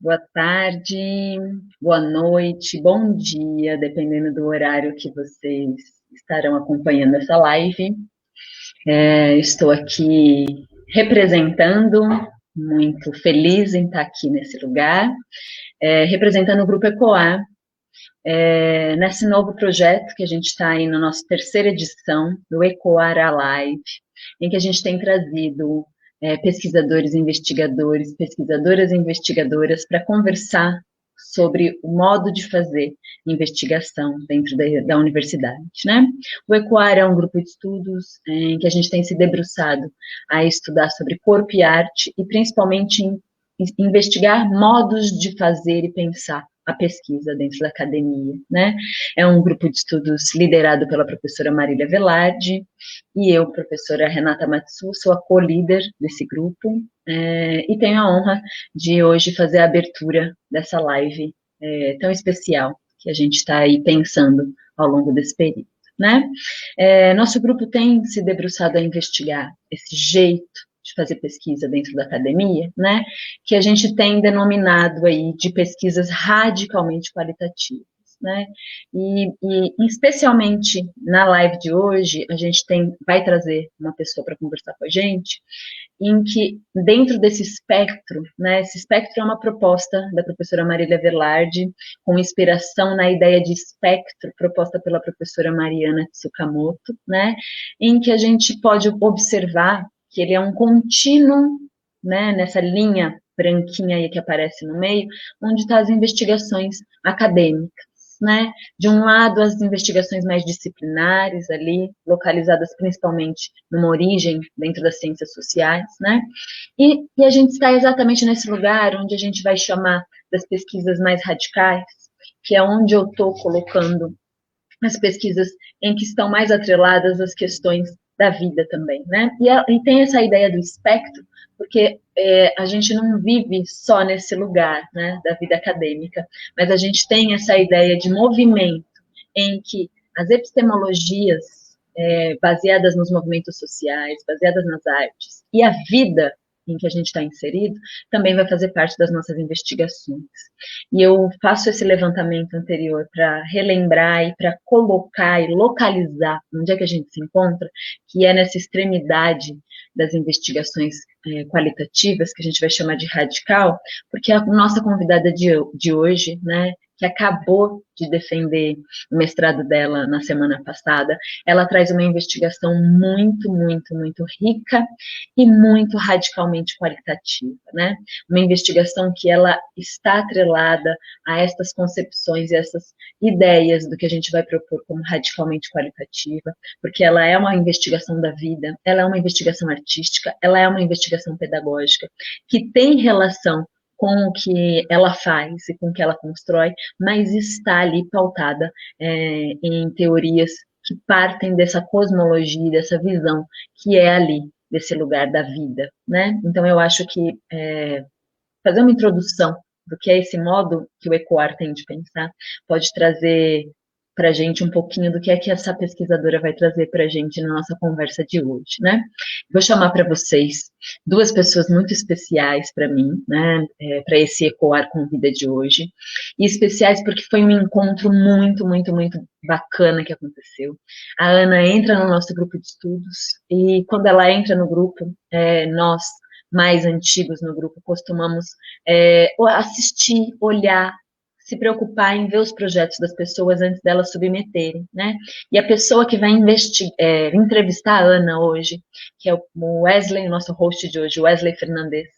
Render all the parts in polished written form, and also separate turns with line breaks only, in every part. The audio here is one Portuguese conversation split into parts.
boa tarde, boa noite, bom dia, dependendo do horário que vocês estarão acompanhando essa live. Estou aqui representando, muito feliz em estar aqui nesse lugar, representando o Grupo ECOA, nesse novo projeto que a gente está aí na nossa terceira edição do ECOAR Live, em que a gente tem trazido pesquisadores e investigadores, pesquisadoras e investigadoras para conversar sobre o modo de fazer investigação dentro da universidade, né? O ECOAR é um grupo de estudos em que a gente tem se debruçado a estudar sobre corpo e arte e principalmente em investigar modos de fazer e pensar a pesquisa dentro da academia, né? É um grupo de estudos liderado pela professora Marília Velarde e eu, professora Renata Matsu, sou a co-líder desse grupo e tenho a honra de hoje fazer a abertura dessa live tão especial que a gente está aí pensando ao longo desse período, né? Nosso grupo tem se debruçado a investigar esse jeito de fazer pesquisa dentro da academia, né, que a gente tem denominado aí de pesquisas radicalmente qualitativas, né, e especialmente na live de hoje, a gente vai trazer uma pessoa para conversar com a gente, em que, dentro desse espectro, né, esse espectro é uma proposta da professora Marília Velarde, com inspiração na ideia de espectro proposta pela professora Mariana Tsukamoto, né, em que a gente pode observar que ele é um contínuo, né, nessa linha branquinha aí que aparece no meio, onde estão as investigações acadêmicas, né? De um lado, as investigações mais disciplinares ali, localizadas principalmente numa origem dentro das ciências sociais, né? E a gente está exatamente nesse lugar onde a gente vai chamar das pesquisas mais radicais, que é onde eu estou colocando as pesquisas em que estão mais atreladas às questões da vida também, né? E tem essa ideia do espectro, porque a gente não vive só nesse lugar, né, da vida acadêmica, mas a gente tem essa ideia de movimento em que as epistemologias baseadas nos movimentos sociais, baseadas nas artes, e a vida em que a gente está inserido, também vai fazer parte das nossas investigações. E eu faço esse levantamento anterior para relembrar e para colocar e localizar onde é que a gente se encontra, que é nessa extremidade das investigações qualitativas, que a gente vai chamar de radical, porque a nossa convidada de hoje, né, que acabou de defender o mestrado dela na semana passada, ela traz uma investigação muito, muito, muito rica e muito radicalmente qualitativa, né? Uma investigação que ela está atrelada a estas concepções e essas ideias do que a gente vai propor como radicalmente qualitativa, porque ela é uma investigação da vida, ela é uma investigação artística, ela é uma investigação pedagógica, que tem relação com o que ela faz e com o que ela constrói, mas está ali pautada em teorias que partem dessa cosmologia, dessa visão que é ali, desse lugar da vida, né? Então, eu acho que fazer uma introdução do que é esse modo que o ECOAR tem de pensar pode trazer para a gente um pouquinho do que é que essa pesquisadora vai trazer para a gente na nossa conversa de hoje, né? Vou chamar para vocês duas pessoas muito especiais para mim, né? Para esse ECOAR Convida de hoje, e especiais porque foi um encontro muito, muito, muito bacana que aconteceu. A Ana entra no nosso grupo de estudos e quando ela entra no grupo, nós mais antigos no grupo costumamos assistir, olhar, se preocupar em ver os projetos das pessoas antes delas submeterem, né? E a pessoa que vai entrevistar a Ana hoje, que é o Wesley, o nosso host de hoje, Wesley Fernandes,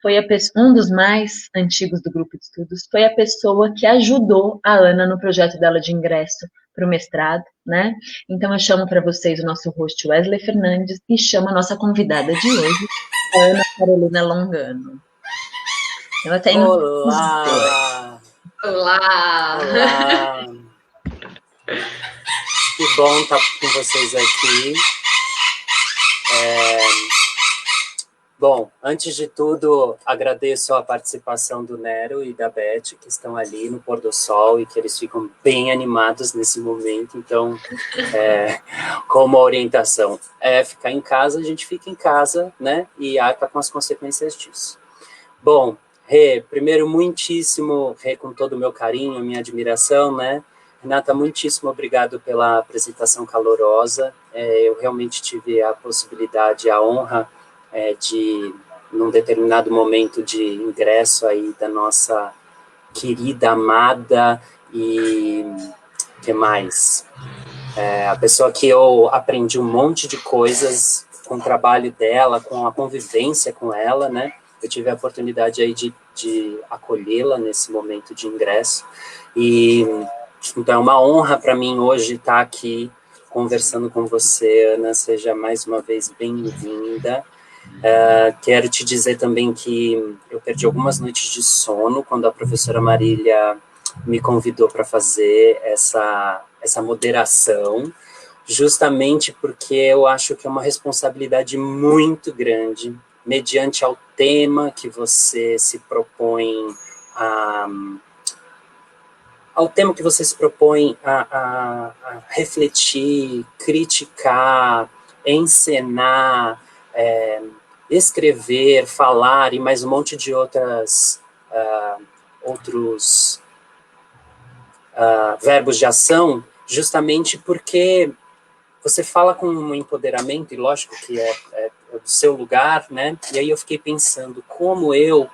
foi um dos mais antigos do grupo de estudos, foi a pessoa que ajudou a Ana no projeto dela de ingresso para o mestrado, né? Então eu chamo para vocês o nosso host Wesley Fernandes e chamo a nossa convidada de hoje, a Ana Carolina Longano. Eu tenho
Olá!
Olá!
Olá! Que bom estar com vocês aqui. Bom, antes de tudo, agradeço a participação do Nero e da Beth, que estão ali no pôr do sol e que eles ficam bem animados nesse momento. Então, como orientação ficar em casa, a gente fica em casa, né? E arca com as consequências disso. Bom, Rê, primeiro, muitíssimo, Rê, com todo o meu carinho, minha admiração, né? Renata, muitíssimo obrigado pela apresentação calorosa. Eu realmente tive a possibilidade, a honra de, num determinado momento de ingresso aí da nossa querida, amada e que mais? A pessoa que eu aprendi um monte de coisas com o trabalho dela, com a convivência com ela, né? Eu tive a oportunidade aí de acolhê-la nesse momento de ingresso. E então é uma honra para mim hoje estar aqui conversando com você, Ana. Seja mais uma vez bem-vinda. Quero te dizer também que eu perdi algumas noites de sono quando a professora Marília me convidou para fazer essa moderação, justamente porque eu acho que é uma responsabilidade muito grande, mediante ao tema que você se propõe a, ao tema que você se propõe a refletir, criticar, encenar, escrever, falar e mais um monte de outros verbos de ação, justamente porque você fala com um empoderamento, e lógico que é do seu lugar, né? E aí eu fiquei pensando, como eu,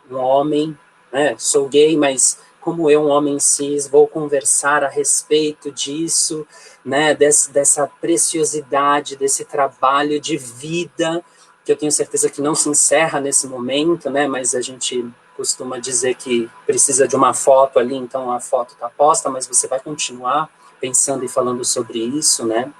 um homem, né? Sou gay, mas como eu, um homem cis, vou conversar a respeito disso, né? Dessa preciosidade, desse trabalho de vida, que eu tenho certeza que não se encerra nesse momento, né? Mas a gente costuma dizer que precisa de uma foto ali, então a foto está posta, mas você vai continuar pensando e falando sobre isso, né?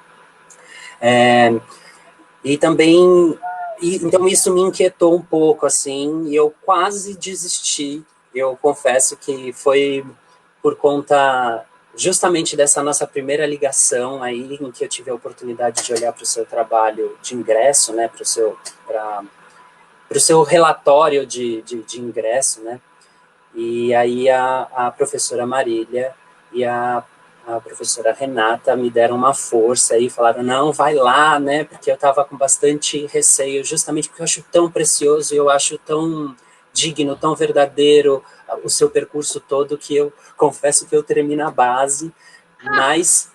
E também, então isso me inquietou um pouco, assim, e eu quase desisti. Eu confesso que foi por conta justamente dessa nossa primeira ligação aí, em que eu tive a oportunidade de olhar para o seu trabalho de ingresso, né, para o seu relatório de ingresso, né, e aí a professora Marília e a professora Renata me deram uma força e falaram, não, vai lá, né, porque eu estava com bastante receio, justamente porque eu acho tão precioso e eu acho tão digno, tão verdadeiro o seu percurso todo, que eu confesso que eu tremi na base, mas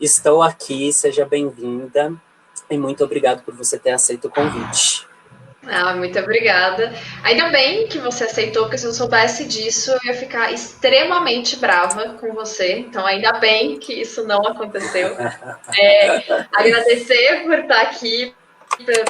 estou aqui, seja bem-vinda, e muito obrigado por você ter aceito o convite.
Muito obrigada. Ainda bem que você aceitou, porque se eu soubesse disso, eu ia ficar extremamente brava com você. Então, ainda bem que isso não aconteceu. Agradecer por estar aqui,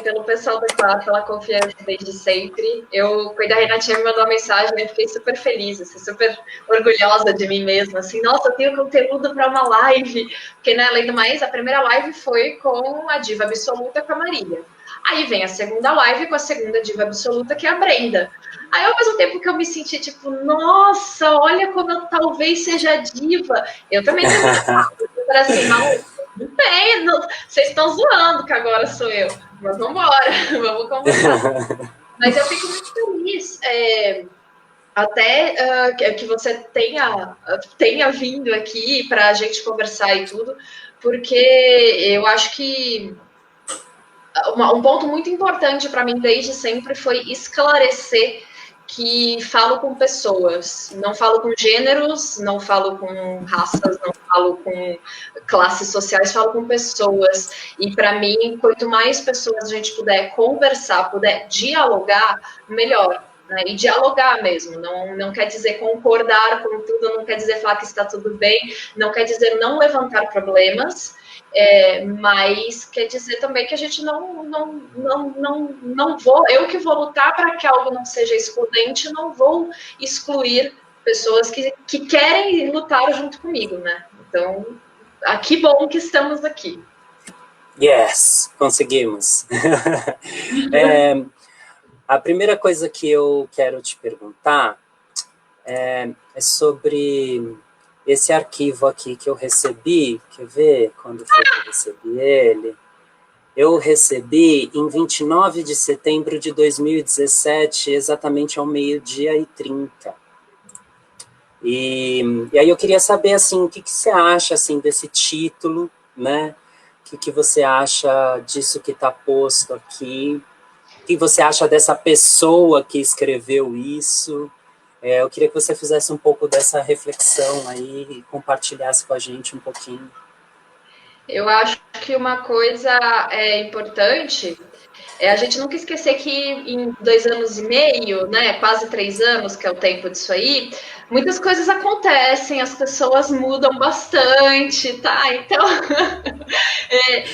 pelo pessoal da classe, pela confiança desde sempre. Quando a Renatinha me mandou uma mensagem, eu fiquei super feliz, assim, super orgulhosa de mim mesma. Assim, nossa, eu tenho conteúdo para uma live. Porque, né, além do mais, a primeira live foi com a diva absoluta, com a Marília. Aí vem a segunda live com a segunda diva absoluta, que é a Brenda. Aí, ao mesmo tempo que eu me senti tipo, nossa, olha como eu talvez seja diva, eu também tenho assim, maluco, não tem, não, vocês estão zoando que agora sou eu. Mas vamos embora, vamos conversar. Mas eu fico muito feliz, até que você tenha vindo aqui para a gente conversar e tudo, porque eu acho que um ponto muito importante para mim desde sempre foi esclarecer que falo com pessoas, não falo com gêneros, não falo com raças, não falo com classes sociais, falo com pessoas. E para mim, quanto mais pessoas a gente puder conversar, puder dialogar, melhor. Né? E dialogar mesmo, não quer dizer concordar com tudo, não quer dizer falar que está tudo bem, não quer dizer não levantar problemas, mas quer dizer também que a gente não vou, eu que vou lutar para que algo não seja excludente, não vou excluir pessoas que querem lutar junto comigo, né? Então, que bom que estamos aqui.
Yes, conseguimos. A primeira coisa que eu quero te perguntar é sobre esse arquivo aqui que eu recebi. Quer ver quando foi que eu recebi ele? Eu recebi em 29 de setembro de 2017, exatamente ao 12h30. E aí eu queria saber, assim, o que você acha, assim, desse título, né? O que você acha disso que está posto aqui? que você acha dessa pessoa que escreveu isso? Eu queria que você fizesse um pouco dessa reflexão aí e compartilhasse com a gente um pouquinho.
Eu acho que uma coisa importante é a gente nunca esquecer que em 2 anos e meio, né, quase 3 anos, que é o tempo disso aí, muitas coisas acontecem, as pessoas mudam bastante, tá? Então,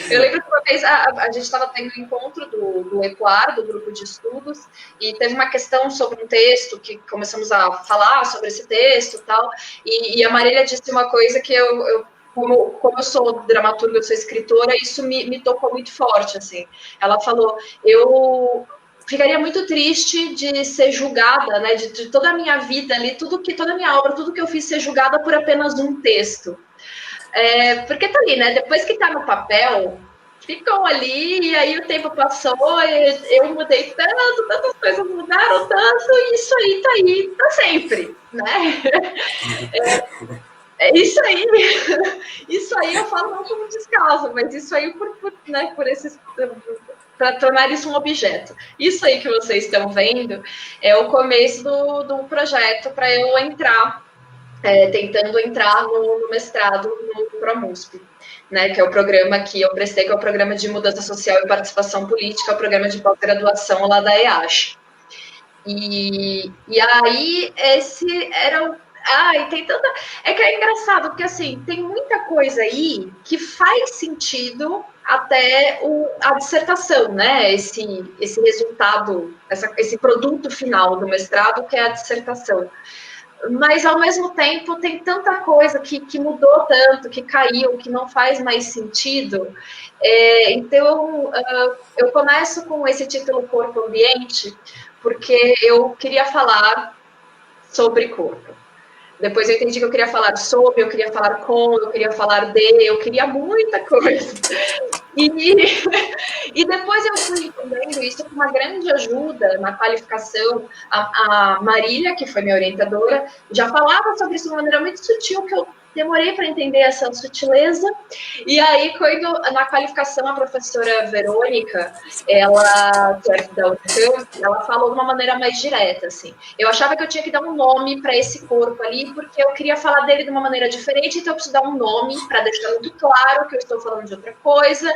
eu lembro que uma vez a gente estava tendo um encontro do EPOAR, do grupo de estudos, e teve uma questão sobre um texto, que começamos a falar sobre esse texto e tal, e a Marília disse uma coisa que como eu sou dramaturga, eu sou escritora, isso me tocou muito forte, assim. Ela falou, eu ficaria muito triste de ser julgada, né, de toda a minha vida ali, toda a minha obra, tudo que eu fiz ser julgada por apenas um texto. Porque tá ali, né, depois que tá no papel, ficam ali, e aí o tempo passou, eu mudei tanto, tantas coisas mudaram tanto, e isso aí tá aí pra sempre, né? Isso aí eu falo não como descaso, mas isso aí para tornar isso um objeto. Isso aí que vocês estão vendo é o começo do projeto para eu entrar, tentando entrar no mestrado no ProMusp, né, que é o programa que eu prestei, que é o Programa de Mudança Social e Participação Política, o programa de pós-graduação lá da EASH. E aí, esse era e tem tanta. É que é engraçado, porque assim, tem muita coisa aí que faz sentido até a dissertação, né? Esse resultado, esse produto final do mestrado, que é a dissertação. Mas, ao mesmo tempo, tem tanta coisa que mudou tanto, que caiu, que não faz mais sentido. Então, eu começo com esse título Corpo Ambiente, porque eu queria falar sobre corpo. Depois eu entendi que eu queria falar sobre, eu queria falar com, eu queria falar de, eu queria muita coisa. E depois eu fui entendendo isso com uma grande ajuda na qualificação. A Marília, que foi minha orientadora, já falava sobre isso de uma maneira muito sutil, que eu demorei para entender essa sutileza. E aí, quando na qualificação a professora Verônica, ela, que é da Unicamp, ela falou de uma maneira mais direta, assim. Eu achava que eu tinha que dar um nome para esse corpo ali, porque eu queria falar dele de uma maneira diferente, então eu preciso dar um nome para deixar muito claro que eu estou falando de outra coisa.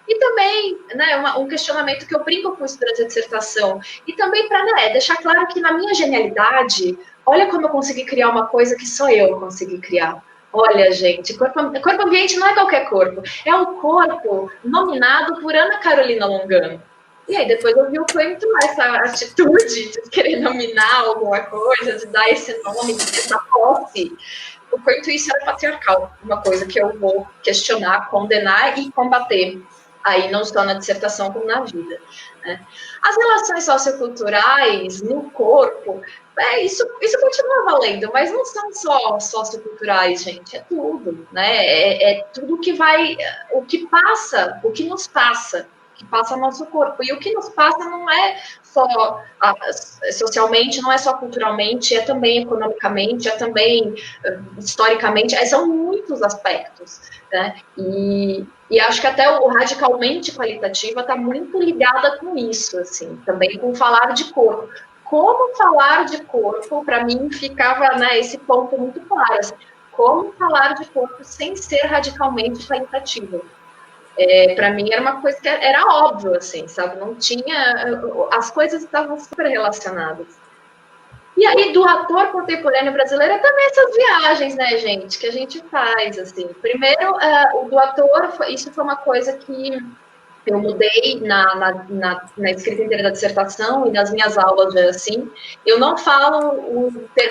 E também, né, um questionamento que eu brinco com isso durante a dissertação, e também para, né, deixar claro que na minha genialidade, olha como eu consegui criar uma coisa que só eu consegui criar. Olha, gente, corpo ambiente não é qualquer corpo, é um corpo nominado por Ana Carolina Longano. E aí depois eu vi o quanto essa atitude de querer nominar alguma coisa, de dar esse nome, de ter essa posse, o quanto isso era patriarcal, uma coisa que eu vou questionar, condenar e combater, aí não só na dissertação como na vida, né? As relações socioculturais no corpo, isso continua valendo, mas não são só socioculturais, gente, é tudo, né? É tudo que vai, o que passa, o que nos passa, que passa nosso corpo. E o que nos passa não é só socialmente, não é só culturalmente, é também economicamente, é também historicamente, são muitos aspectos, né? E acho que até o radicalmente qualitativa está muito ligada com isso, assim, também com falar de corpo. Como falar de corpo, para mim, ficava, né, esse ponto muito claro. Assim, como falar de corpo sem ser radicalmente qualitativo. Para mim era uma coisa que era óbvio, assim, sabe? Não tinha... As coisas estavam super relacionadas. E aí, do ator contemporâneo brasileiro, é também essas viagens, né, gente, que a gente faz, assim. Primeiro, o do ator, isso foi uma coisa que eu mudei na escrita inteira da dissertação e nas minhas aulas, assim. Eu não falo,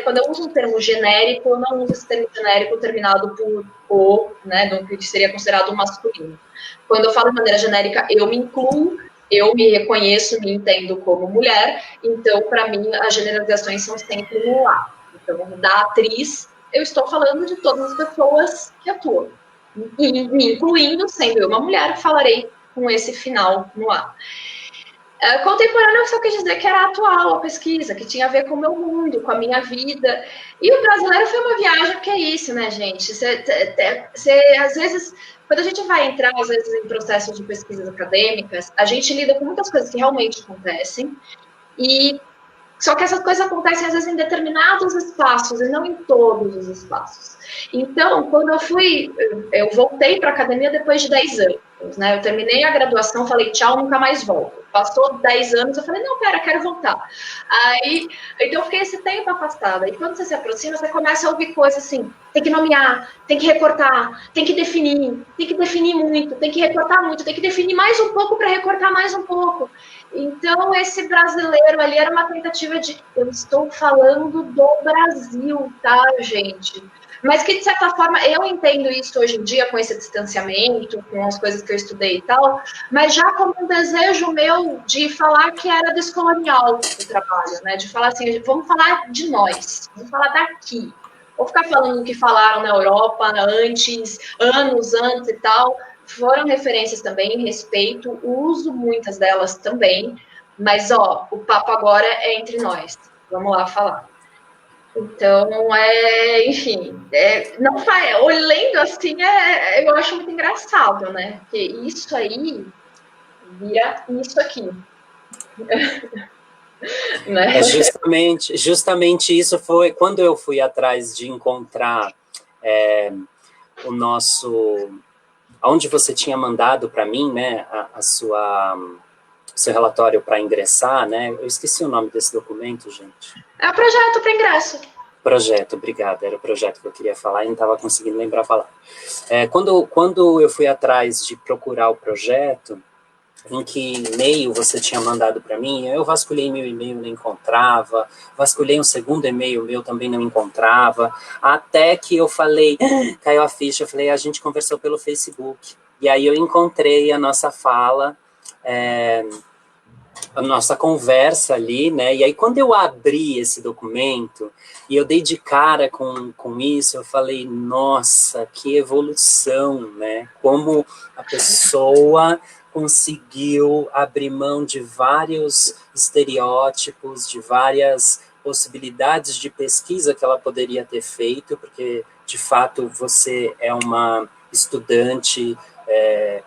quando eu uso um termo genérico, eu não uso esse termo genérico terminado por o, né, no que seria considerado masculino. Quando eu falo de maneira genérica, eu me incluo, eu me reconheço, me entendo como mulher, então, para mim, as generalizações são sempre no lá. Então, da atriz, eu estou falando de todas as pessoas que atuam. E me incluindo, sendo eu uma mulher, falarei com esse final no ar. Contemporâneo só quer dizer que era atual a pesquisa, que tinha a ver com o meu mundo, com a minha vida. E o brasileiro foi uma viagem, que é isso, né, gente? Às vezes, quando a gente vai entrar, às vezes, em processos de pesquisas acadêmicas, a gente lida com muitas coisas que realmente acontecem, e só que essas coisas acontecem, às vezes, em determinados espaços, e não em todos os espaços. Então, quando eu voltei para a academia depois de 10 anos, né? Eu terminei a graduação, falei tchau, nunca mais volto. Passou 10 anos, eu falei, não, pera, quero voltar. Então eu fiquei esse tempo afastada. E quando você se aproxima, você começa a ouvir coisas assim, tem que nomear, tem que recortar, tem que definir muito, tem que recortar muito, tem que definir mais um pouco para recortar mais um pouco. Então, esse brasileiro ali era uma tentativa de... Eu estou falando do Brasil, tá, gente? Mas que, de certa forma, eu entendo isso hoje em dia com esse distanciamento, com as coisas que eu estudei e tal, mas já como um desejo meu de falar que era descolonial o trabalho, né? De falar assim, vamos falar de nós, vamos falar daqui. Vou ficar falando o que falaram na Europa anos antes e tal. Foram referências também, respeito, uso muitas delas também, mas, o papo agora é entre nós. Vamos lá falar. Então, enfim, não faz, olhando assim, eu acho muito engraçado, né? Porque isso aí vira isso aqui.
Né? Justamente isso foi quando eu fui atrás de encontrar o nosso... Onde você tinha mandado para mim, né, seu relatório para ingressar, né? Eu esqueci o nome desse documento, gente.
É o projeto para ingresso.
Projeto, obrigado. Era o projeto que eu queria falar e não estava conseguindo lembrar falar. Quando eu fui atrás de procurar o projeto, em que e-mail você tinha mandado para mim, eu vasculhei meu e-mail, não encontrava, vasculhei um segundo e-mail meu, também não encontrava, até que eu falei, caiu a ficha, eu falei, a gente conversou pelo Facebook, e aí eu encontrei a nossa fala, a nossa conversa ali, né, e aí quando eu abri esse documento, e eu dei de cara com isso, eu falei, nossa, que evolução, né, como a pessoa conseguiu abrir mão de vários estereótipos, de várias possibilidades de pesquisa que ela poderia ter feito, porque, de fato, você é uma estudante,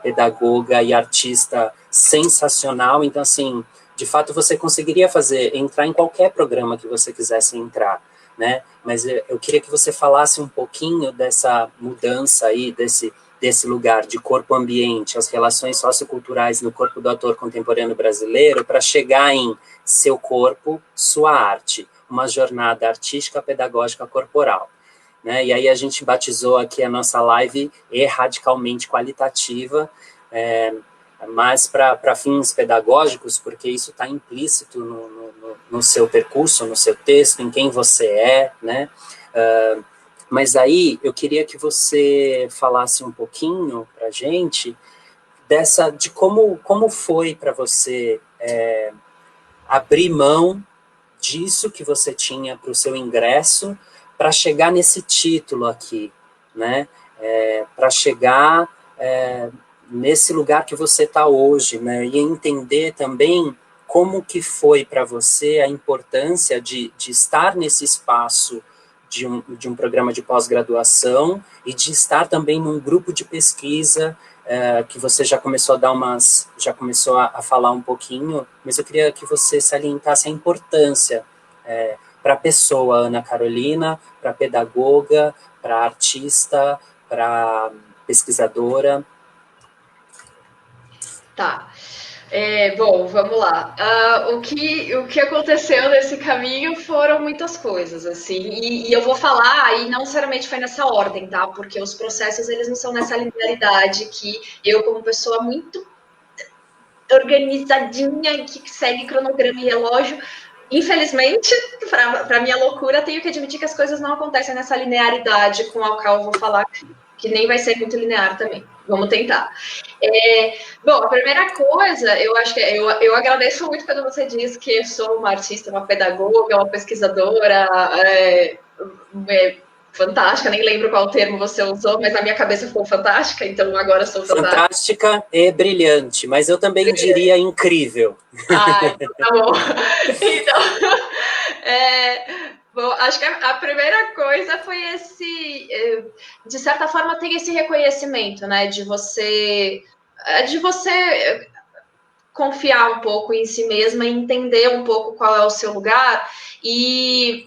pedagoga e artista sensacional, então, assim, de fato, você conseguiria entrar em qualquer programa que você quisesse entrar, né? Mas eu queria que você falasse um pouquinho dessa mudança aí, desse lugar de corpo-ambiente, as relações socioculturais no corpo do ator contemporâneo brasileiro, para chegar em seu corpo, sua arte, uma jornada artística, pedagógica, corporal. Né? E aí a gente batizou aqui a nossa live radicalmente qualitativa, mas para fins pedagógicos, porque isso está implícito no seu percurso, no seu texto, em quem você é, né? Mas aí eu queria que você falasse um pouquinho para a gente de como foi para você abrir mão disso que você tinha para o seu ingresso para chegar nesse título aqui, né? Para chegar nesse lugar que você está hoje, né? E entender também como que foi para você a importância de estar nesse espaço de um programa de pós-graduação e de estar também num grupo de pesquisa que você já começou a falar um pouquinho, mas eu queria que você salientasse a importância para a pessoa Ana Carolina, para a pedagoga, para a artista, para a pesquisadora.
Tá. Bom, vamos lá. O que aconteceu nesse caminho foram muitas coisas, assim, e eu vou falar, e não necessariamente foi nessa ordem, tá? Porque os processos, eles não são nessa linearidade que eu, como pessoa muito organizadinha, que segue cronograma e relógio, infelizmente, para minha loucura, tenho que admitir que as coisas não acontecem nessa linearidade com a qual eu vou falar aqui, que nem vai ser muito linear também. Vamos tentar. Bom, a primeira coisa, eu acho que eu agradeço muito quando você diz que eu sou uma artista, uma pedagoga, uma pesquisadora, fantástica, nem lembro qual termo você usou, mas na minha cabeça ficou fantástica, então agora sou fantástica.
Fantástica e brilhante, mas eu também diria incrível.
Ah, então tá bom. Então, bom, acho que a primeira coisa foi de certa forma, ter esse reconhecimento, né, de você confiar um pouco em si mesma e entender um pouco qual é o seu lugar e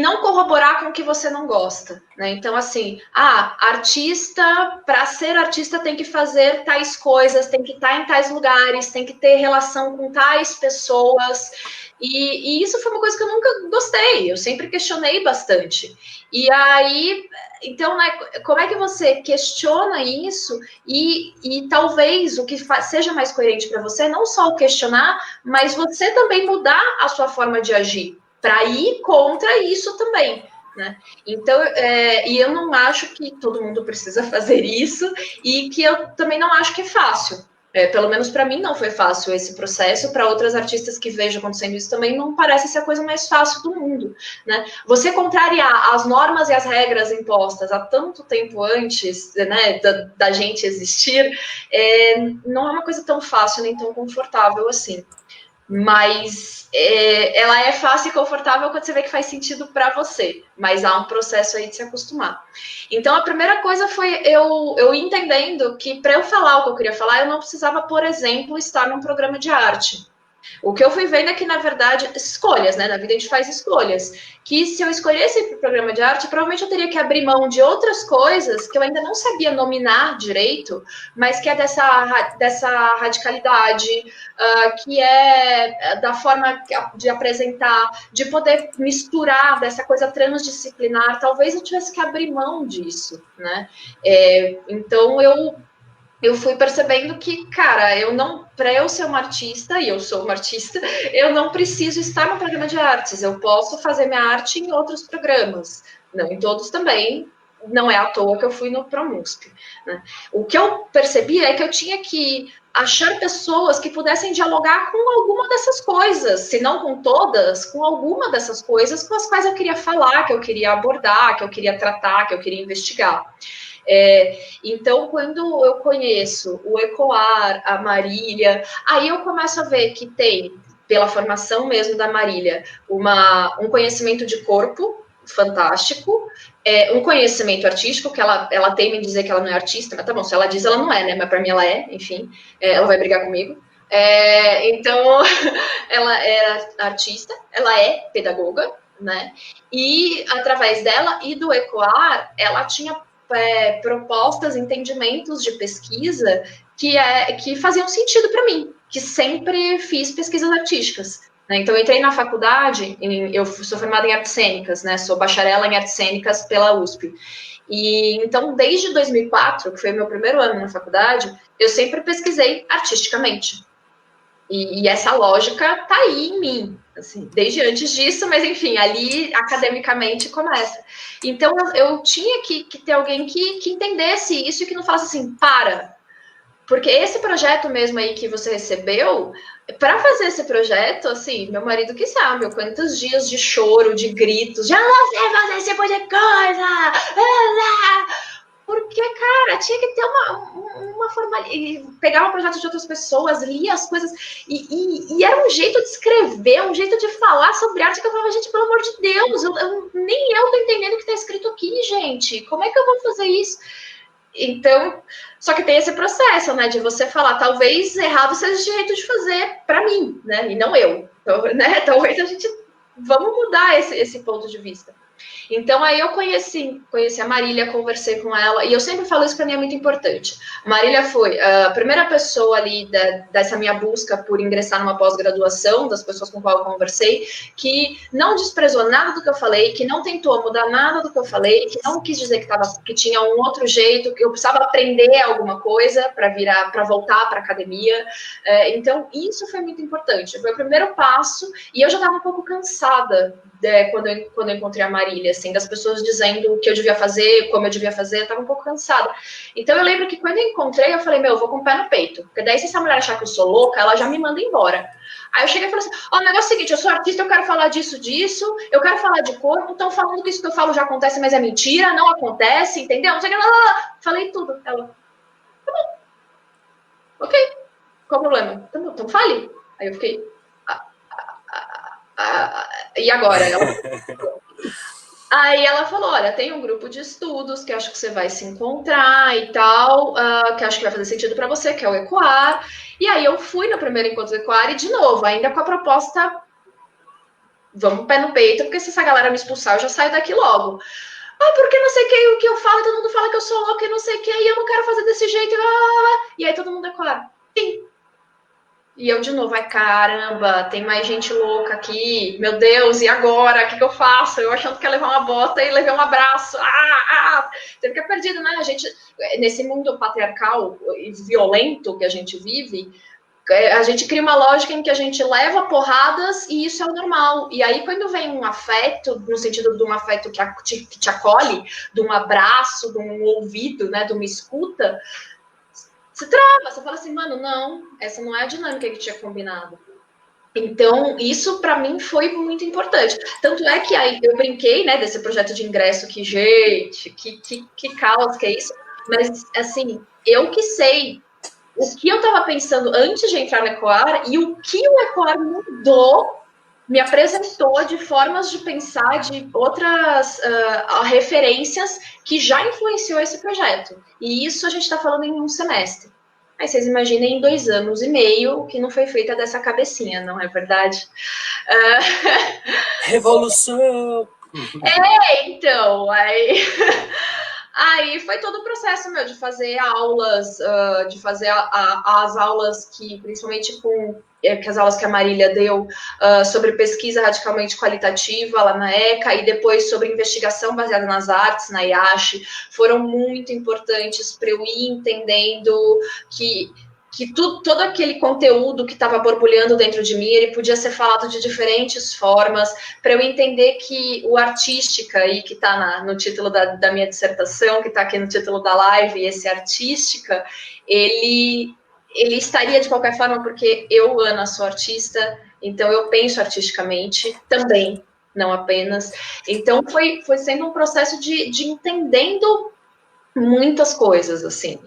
não corroborar com o que você não gosta, né? Então, assim, artista, para ser artista tem que fazer tais coisas, tem que estar em tais lugares, tem que ter relação com tais pessoas. E isso foi uma coisa que eu nunca gostei, eu sempre questionei bastante. E aí, então, né, como é que você questiona isso e talvez o que seja mais coerente para você, não só o questionar, mas você também mudar a sua forma de agir, para ir contra isso também, né? Então, e eu não acho que todo mundo precisa fazer isso e que eu também não acho que é fácil. Pelo menos para mim não foi fácil esse processo, para outras artistas que vejo acontecendo isso também não parece ser a coisa mais fácil do mundo, né? Você contrariar as normas e as regras impostas há tanto tempo antes, né, da gente existir, não é uma coisa tão fácil nem tão confortável assim. Mas ela é fácil e confortável quando você vê que faz sentido para você, mas há um processo aí de se acostumar. Então, a primeira coisa foi eu entendendo que para eu falar o que eu queria falar, eu não precisava, por exemplo, estar num programa de arte. O que eu fui vendo é que, na verdade, escolhas, né? Na vida a gente faz escolhas. Que se eu escolhesse o programa de arte, provavelmente eu teria que abrir mão de outras coisas que eu ainda não sabia nominar direito, mas que é dessa radicalidade, que é da forma de apresentar, de poder misturar dessa coisa transdisciplinar. Talvez eu tivesse que abrir mão disso, né? Então eu fui percebendo que, cara, para eu ser uma artista, e eu sou uma artista, eu não preciso estar no programa de artes, eu posso fazer minha arte em outros programas, não em todos também, não é à toa que eu fui no ProMusp, né? O que eu percebi é que eu tinha que achar pessoas que pudessem dialogar com alguma dessas coisas, se não com todas, com alguma dessas coisas com as quais eu queria falar, que eu queria abordar, que eu queria tratar, que eu queria investigar. Então, quando eu conheço o Ecoar, a Marília, aí eu começo a ver que tem, pela formação mesmo da Marília, um conhecimento de corpo fantástico, um conhecimento artístico, que ela teme em dizer que ela não é artista, mas tá bom, se ela diz, ela não é, né? Mas para mim ela é, enfim, ela vai brigar comigo. Então, ela é artista, ela é pedagoga, né? E através dela e do Ecoar, ela tinha propostas, entendimentos de pesquisa que faziam sentido para mim, que sempre fiz pesquisas artísticas. Né? Então, eu entrei na faculdade, eu sou formada em artes cênicas, né? Sou bacharela em artes cênicas pela USP. E então, desde 2004, que foi meu primeiro ano na faculdade, eu sempre pesquisei artisticamente. E essa lógica tá aí em mim, assim, desde antes disso, mas enfim, ali academicamente começa. Então eu tinha que ter alguém que entendesse isso e que não falasse assim, para. Porque esse projeto mesmo aí que você recebeu, para fazer esse projeto, assim, meu marido que sabe, quantos dias de choro, de gritos, já não sei fazer esse tipo de coisa, porque, cara, tinha que ter uma forma. Pegava projetos de outras pessoas, lia as coisas, e era um jeito de escrever, um jeito de falar sobre arte que eu falava, gente, pelo amor de Deus, nem eu tô entendendo o que tá escrito aqui, gente. Como é que eu vou fazer isso? Então, só que tem esse processo, né, de você falar, talvez errado seja esse jeito de fazer para mim, né, e não eu. Então, né, talvez a gente vamos mudar esse ponto de vista. Então, aí eu conheci a Marília, conversei com ela, e eu sempre falo isso para mim é muito importante. A Marília foi a primeira pessoa ali dessa minha busca por ingressar numa pós-graduação, das pessoas com qual eu conversei, que não desprezou nada do que eu falei, que não tentou mudar nada do que eu falei, que não quis dizer que tinha um outro jeito, que eu precisava aprender alguma coisa para voltar para a academia. Então, isso foi muito importante. Foi o primeiro passo, e eu já estava um pouco cansada quando eu encontrei a Marília, assim, das pessoas dizendo o que eu devia fazer, como eu devia fazer, eu tava um pouco cansada. Então eu lembro que quando eu encontrei, eu falei, eu vou com o pé no peito, porque daí se essa mulher achar que eu sou louca, ela já me manda embora. Aí eu cheguei e falei assim, ó, o negócio é o seguinte, eu sou artista, eu quero falar disso, eu quero falar de corpo, estão falando que isso que eu falo já acontece, mas é mentira, não acontece, entendeu? Não sei o que, lá. Falei tudo. Ela, tá bom, ok, qual o problema? Tá bom, então fale. Aí eu fiquei, e agora? Aí ela falou, olha, tem um grupo de estudos que acho que você vai se encontrar e tal, que acho que vai fazer sentido para você, que é o Ecoar. E aí eu fui no primeiro encontro do Ecoar e, de novo, ainda com a proposta, vamos pé no peito, porque se essa galera me expulsar, eu já saio daqui logo. Ah, porque não sei o que eu falo, todo mundo fala que eu sou louca e não sei o que, e eu não quero fazer desse jeito. E aí todo mundo decora, sim. E eu de novo, ai caramba, tem mais gente louca aqui, meu Deus, e agora? O que eu faço? Eu achando que ia levar uma bota e levei um abraço. Você fica perdido, né? A gente, nesse mundo patriarcal e violento que a gente vive, a gente cria uma lógica em que a gente leva porradas e isso é o normal. E aí, quando vem um afeto, no sentido de um afeto que te acolhe, de um abraço, de um ouvido, né, de uma escuta, você trava, você fala assim, mano, não, essa não é a dinâmica que tinha combinado. Então, isso para mim foi muito importante. Tanto é que aí eu brinquei, né, desse projeto de ingresso que, gente, que caos que é isso. Mas, assim, eu que sei o que eu estava pensando antes de entrar no Ecoar e o que o Ecoar mudou, me apresentou de formas de pensar, de outras referências que já influenciou esse projeto. E isso a gente está falando em um semestre. Aí vocês imaginem em 2 anos e meio que não foi feita dessa cabecinha, não é verdade?
Revolução!
Então, aí foi todo o processo meu de fazer aulas, de fazer as aulas que, principalmente as aulas que a Marília deu sobre pesquisa radicalmente qualitativa lá na ECA e depois sobre investigação baseada nas artes, na IASH, foram muito importantes para eu ir entendendo que todo aquele conteúdo que estava borbulhando dentro de mim, ele podia ser falado de diferentes formas, para eu entender que o artística, aí que está no título da minha dissertação, que está aqui no título da live, esse artística, ele estaria de qualquer forma, porque eu, Ana, sou artista, então eu penso artisticamente também, não apenas. Então foi sendo um processo de entendendo muitas coisas, assim.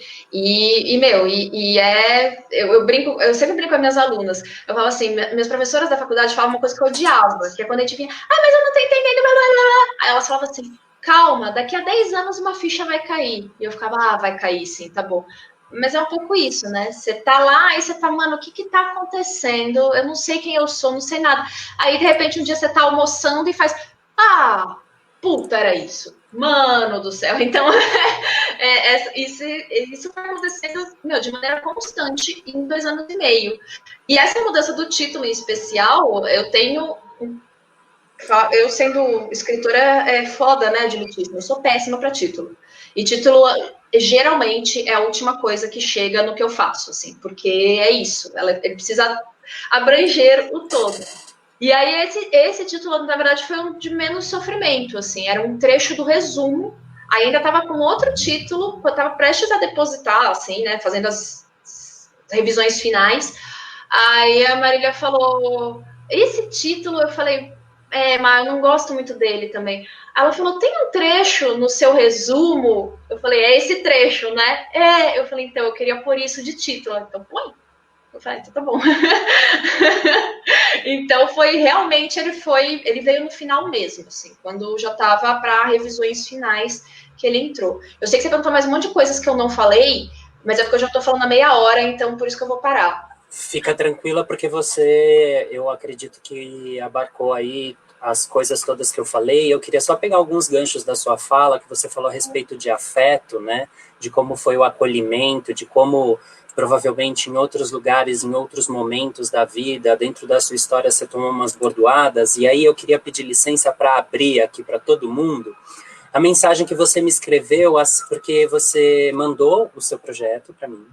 Eu brinco, eu sempre brinco com as minhas alunas. Eu falo assim, minhas professoras da faculdade falavam uma coisa que eu odiava, que é quando a gente vinha, mas eu não tô entendendo, blá, blá, blá. Aí elas falavam assim, calma, daqui a 10 anos uma ficha vai cair. E eu ficava, vai cair sim, tá bom. Mas é um pouco isso, né? Você tá lá e você tá, mano, o que tá acontecendo? Eu não sei quem eu sou, não sei nada. Aí, de repente, um dia você tá almoçando e faz, puta, era isso. Mano do céu. Então, isso vai acontecendo, de maneira constante em 2 anos e meio. E essa mudança do título em especial, eu sendo escritora é foda, né, admitir isso. Eu sou péssima para título. E título geralmente é a última coisa que chega no que eu faço, assim, porque é isso. Ele precisa abranger o todo. E aí esse título, na verdade, foi um de menos sofrimento, assim, era um trecho do resumo, ainda estava com outro título, eu estava prestes a depositar, assim, né, fazendo as revisões finais. Aí a Marília falou, esse título, eu falei, mas eu não gosto muito dele também. Ela falou, tem um trecho no seu resumo? Eu falei, é esse trecho, né? Eu falei, então, eu queria pôr isso de título. Então, põe. Eu falei, então tá bom. Então foi realmente, ele veio no final mesmo, assim, quando já estava para revisões finais que ele entrou. Eu sei que você perguntou mais um monte de coisas que eu não falei, mas é porque eu já estou falando há meia hora, então por isso que eu vou parar.
Fica tranquila, porque eu acredito que abarcou aí as coisas todas que eu falei. Eu queria só pegar alguns ganchos da sua fala, que você falou a respeito de afeto, né, de como foi o acolhimento, de como provavelmente em outros lugares, em outros momentos da vida, dentro da sua história, você tomou umas bordoadas, e aí eu queria pedir licença para abrir aqui para todo mundo a mensagem que você me escreveu, porque você mandou o seu projeto para mim.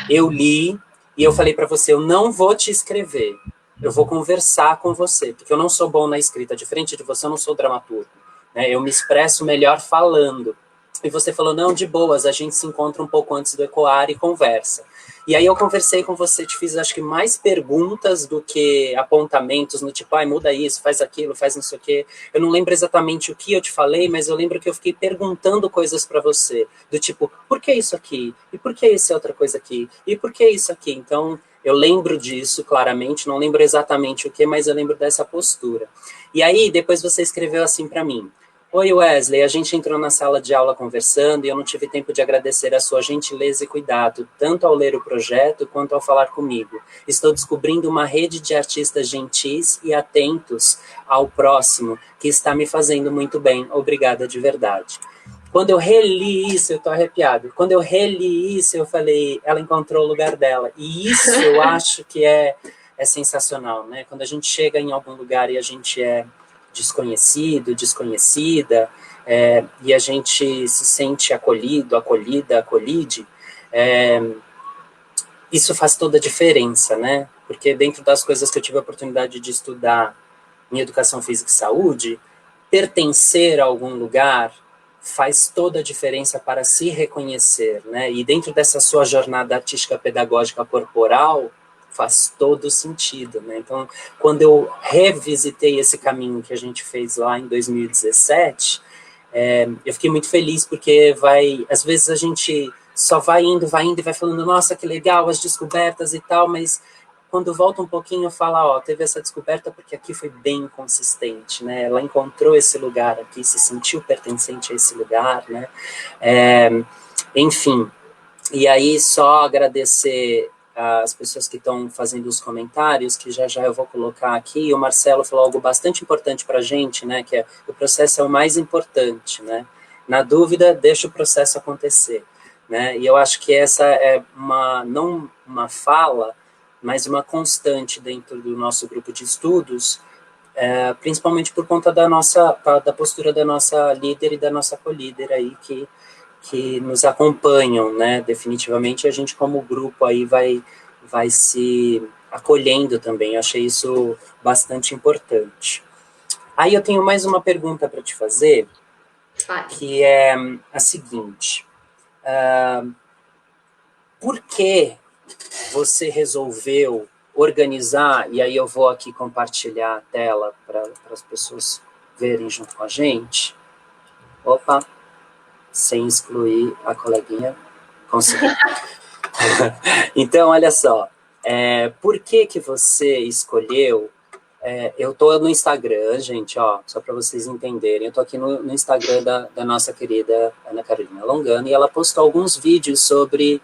Eu li, e eu falei para você, eu não vou te escrever, eu vou conversar com você, porque eu não sou bom na escrita, diferente de você, eu não sou dramaturgo, né? Eu me expresso melhor falando. E você falou, não, de boas, a gente se encontra um pouco antes do Ecoar e conversa. E aí eu conversei com você, te fiz acho que mais perguntas do que apontamentos, no tipo, ai, muda isso, faz aquilo, faz não sei o quê. Eu não lembro exatamente o que eu te falei, mas eu lembro que eu fiquei perguntando coisas para você, do tipo, por que isso aqui? E por que essa outra coisa aqui? E por que isso aqui? Então, eu lembro disso claramente, não lembro exatamente o que, mas eu lembro dessa postura. E aí, depois você escreveu assim para mim, oi Wesley, a gente entrou na sala de aula conversando e eu não tive tempo de agradecer a sua gentileza e cuidado, tanto ao ler o projeto quanto ao falar comigo. Estou descobrindo uma rede de artistas gentis e atentos ao próximo, que está me fazendo muito bem. Obrigada de verdade. Quando eu reli isso, eu tô arrepiado. Quando eu reli isso, eu falei, ela encontrou o lugar dela. E isso eu acho que é sensacional, né? Quando a gente chega em algum lugar e a gente é desconhecido, desconhecida, e a gente se sente acolhido, acolhida, acolhide, isso faz toda a diferença, né? Porque dentro das coisas que eu tive a oportunidade de estudar em educação física e saúde, pertencer a algum lugar faz toda a diferença para se reconhecer, né? E dentro dessa sua jornada artística pedagógica corporal, faz todo sentido, né? Então, quando eu revisitei esse caminho que a gente fez lá em 2017, eu fiquei muito feliz, porque às vezes a gente só vai indo e vai falando, nossa, que legal, as descobertas e tal, mas quando volta um pouquinho, fala, ó, teve essa descoberta porque aqui foi bem consistente, né? Ela encontrou esse lugar aqui, se sentiu pertencente a esse lugar, né? Enfim, e aí só agradecer as pessoas que estão fazendo os comentários, que já eu vou colocar aqui. O Marcelo falou algo bastante importante para a gente, né? Que o processo é o mais importante, né? Na dúvida, deixa o processo acontecer, né? E eu acho que essa é não uma fala, mas uma constante dentro do nosso grupo de estudos, principalmente por conta da postura da nossa líder e da nossa co-líder aí, que nos acompanham, né? Definitivamente a gente como grupo aí vai se acolhendo também. Eu achei isso bastante importante. Aí eu tenho mais uma pergunta para te fazer, que é a seguinte: por que você resolveu organizar, e aí eu vou aqui compartilhar a tela para as pessoas verem junto com a gente. Opa, sem excluir a coleguinha. Consegui. Então, olha só, por que você escolheu... eu estou no Instagram, gente, ó, só para vocês entenderem, eu estou aqui no Instagram da nossa querida Ana Carolina Longano, e ela postou alguns vídeos sobre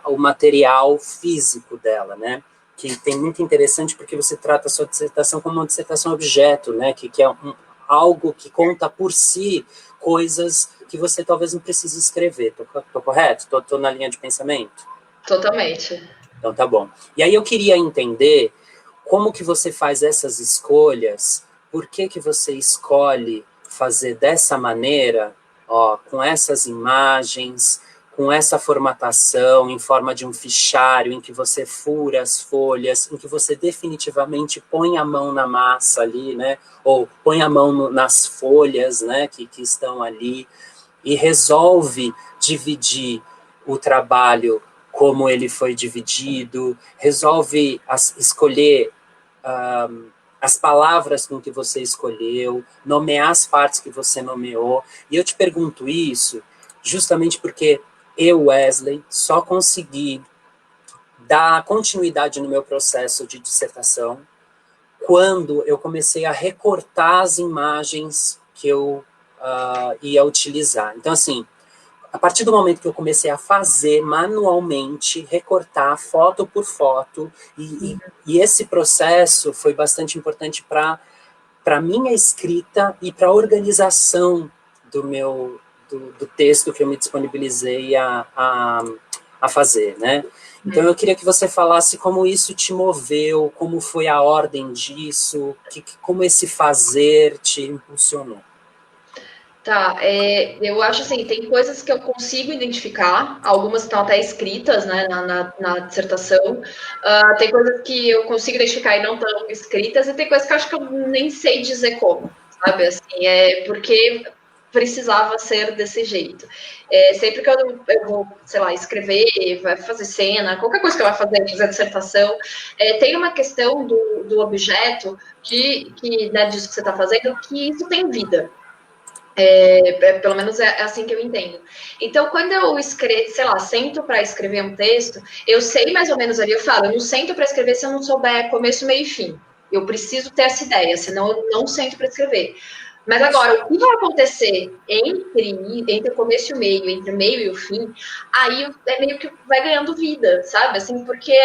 o material físico dela, né? Que tem muito interessante, porque você trata a sua dissertação como uma dissertação objeto, né? Que é algo que conta por si coisas que você talvez não precise escrever. Tô correto? Tô na linha de pensamento?
Totalmente.
Então tá bom. E aí eu queria entender como que você faz essas escolhas, por que você escolhe fazer dessa maneira, ó, com essas imagens, com essa formatação em forma de um fichário, em que você fura as folhas, em que você definitivamente põe a mão na massa ali, né? Ou põe a mão nas folhas, né? Que estão ali, e resolve dividir o trabalho como ele foi dividido, resolve escolher as palavras com que você escolheu, nomear as partes que você nomeou. E eu te pergunto isso justamente porque eu, Wesley, só consegui dar continuidade no meu processo de dissertação quando eu comecei a recortar as imagens que eu ia utilizar. Então, assim, a partir do momento que eu comecei a fazer manualmente, recortar foto por foto, e esse processo foi bastante importante para a minha escrita e para a organização do texto que eu me disponibilizei a fazer, né? Então, eu queria que você falasse como isso te moveu, como foi a ordem disso, como esse fazer te impulsionou.
Tá, eu acho assim, tem coisas que eu consigo identificar, algumas estão até escritas, né, na dissertação, tem coisas que eu consigo identificar e não estão escritas, e tem coisas que eu acho que eu nem sei dizer como, sabe, assim, porque precisava ser desse jeito. Sempre que eu vou, sei lá, escrever, vai fazer cena, qualquer coisa que eu vou fazer dissertação, tem uma questão do objeto que né, disso que você está fazendo, que isso tem vida. Pelo menos é assim que eu entendo. Então, quando eu escrevo, sei lá, sento para escrever um texto, eu sei mais ou menos ali, eu falo, eu não sento para escrever se eu não souber começo, meio e fim. Eu preciso ter essa ideia, senão eu não sento para escrever. Mas agora, o que vai acontecer entre o começo e o meio, entre o meio e o fim, aí meio que vai ganhando vida, sabe? Assim, porque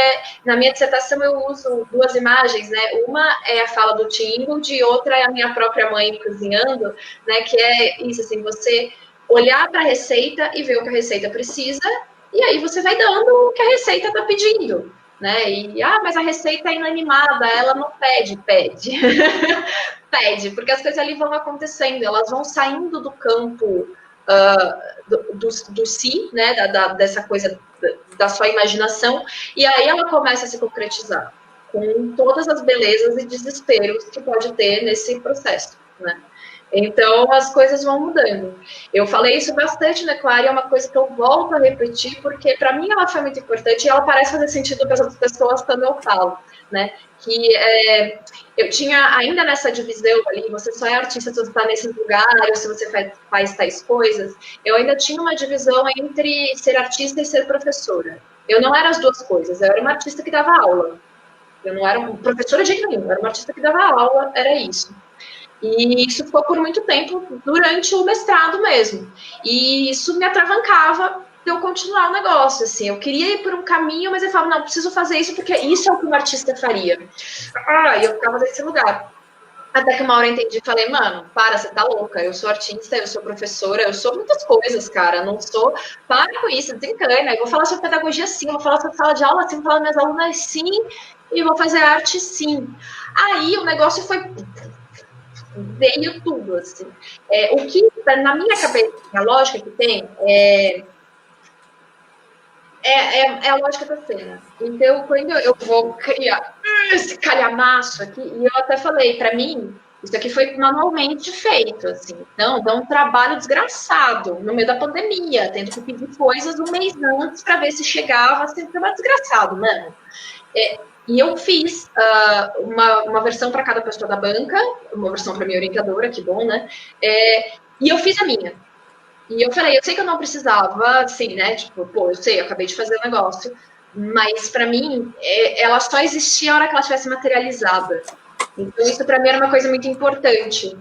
na minha dissertação eu uso 2 imagens, né? Uma é a fala do Tim Ingold e outra é a minha própria mãe cozinhando, né? Que é isso, assim, você olhar para a receita e ver o que a receita precisa, e aí você vai dando o que a receita está pedindo. Né? Mas a receita é inanimada, ela não pede. Pede, porque as coisas ali vão acontecendo, elas vão saindo do campo do si, né? Dessa coisa da sua imaginação, e aí ela começa a se concretizar com todas as belezas e desesperos que pode ter nesse processo, né? Então, as coisas vão mudando. Eu falei isso bastante na Clara, é uma coisa que eu volto a repetir, porque para mim ela foi muito importante e ela parece fazer sentido para as outras pessoas quando eu falo, né? Que eu tinha, ainda nessa divisão ali, você só é artista se você está nesses lugares, se você faz tais coisas, eu ainda tinha uma divisão entre ser artista e ser professora. Eu não era as duas coisas, eu era uma artista que dava aula. Eu não era uma professora de jeito nenhum, eu era uma artista que dava aula, era isso. E isso ficou por muito tempo durante o mestrado mesmo. E isso me atravancava de eu continuar o negócio, assim. Eu queria ir por um caminho, mas eu falava, não, preciso fazer isso porque isso é o que um artista faria. E eu ficava nesse lugar. Até que uma hora eu entendi e falei, mano, para, você tá louca. Eu sou artista, eu sou professora, eu sou muitas coisas, cara. Não sou... Para com isso, desencana. Eu vou falar sobre pedagogia sim, vou falar sobre sala de aula sim, vou falar das minhas alunas sim, e vou fazer arte sim. Aí o negócio foi... veio tudo, assim. O que, na minha cabeça, a lógica que tem é a lógica da cena. Então, quando eu vou criar esse calhamaço aqui, e eu até falei, para mim, isso aqui foi manualmente feito, assim. Então, dá um trabalho desgraçado, no meio da pandemia, tendo que pedir coisas um mês antes para ver se chegava, assim, trabalho desgraçado, mano. E eu fiz uma versão para cada pessoa da banca, uma versão para minha orientadora, que bom, né? E eu fiz a minha. E eu falei, eu sei que eu não precisava, assim, né? Tipo, pô, eu sei, eu acabei de fazer o negócio, mas para mim, ela só existia a hora que ela estivesse materializada. Então, isso para mim era uma coisa muito importante,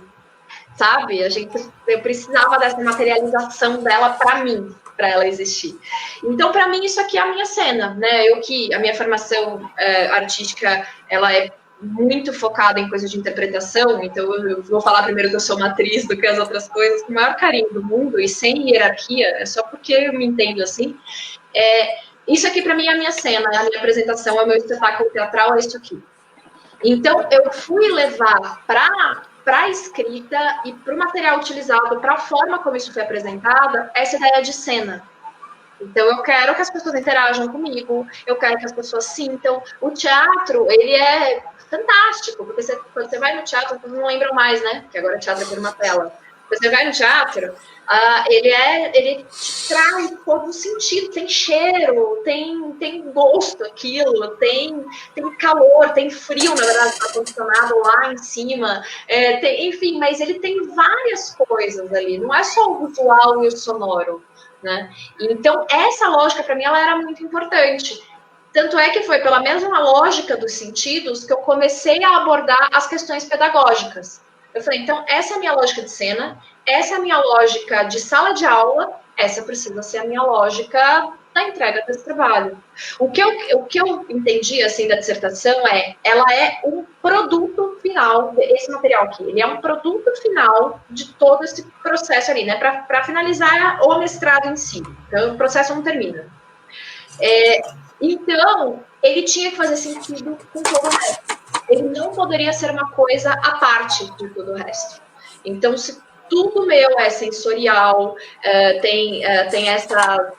sabe? Eu precisava dessa materialização dela para mim, para ela existir. Então, para mim, isso aqui é a minha cena, né? A minha formação artística, ela é muito focada em coisas de interpretação, então eu vou falar primeiro que eu sou uma atriz do que as outras coisas, com o maior carinho do mundo e sem hierarquia, é só porque eu me entendo assim. Isso aqui para mim é a minha cena, é a minha apresentação, é o meu espetáculo teatral, é isso aqui. Então, eu fui levar para a escrita e para o material utilizado, para a forma como isso foi apresentada, essa ideia de cena. Então, eu quero que as pessoas interajam comigo, eu quero que as pessoas sintam. O teatro, ele é fantástico, porque quando você vai no teatro, vocês não lembram mais, né? Que agora o teatro é por uma tela. Quando você vai no teatro, ele te traz todo o sentido, tem cheiro, tem gosto aquilo, tem calor, tem frio, na verdade, está condicionado lá em cima, enfim, mas ele tem várias coisas ali, não é só o visual e o sonoro, né? Então, essa lógica, para mim, ela era muito importante. Tanto é que foi pela mesma lógica dos sentidos que eu comecei a abordar as questões pedagógicas. Eu falei, então, essa é a minha lógica de cena, essa é a minha lógica de sala de aula, essa precisa ser a minha lógica da entrega desse trabalho. O que eu entendi, assim, da dissertação ela é um produto final, esse material aqui, ele é um produto final de todo esse processo ali, né, para finalizar o mestrado em si. Então, o processo não termina. Então, ele tinha que fazer sentido com todo o resto. Ele não poderia ser uma coisa à parte de todo o resto. Então, se tudo meu é sensorial, tem essa...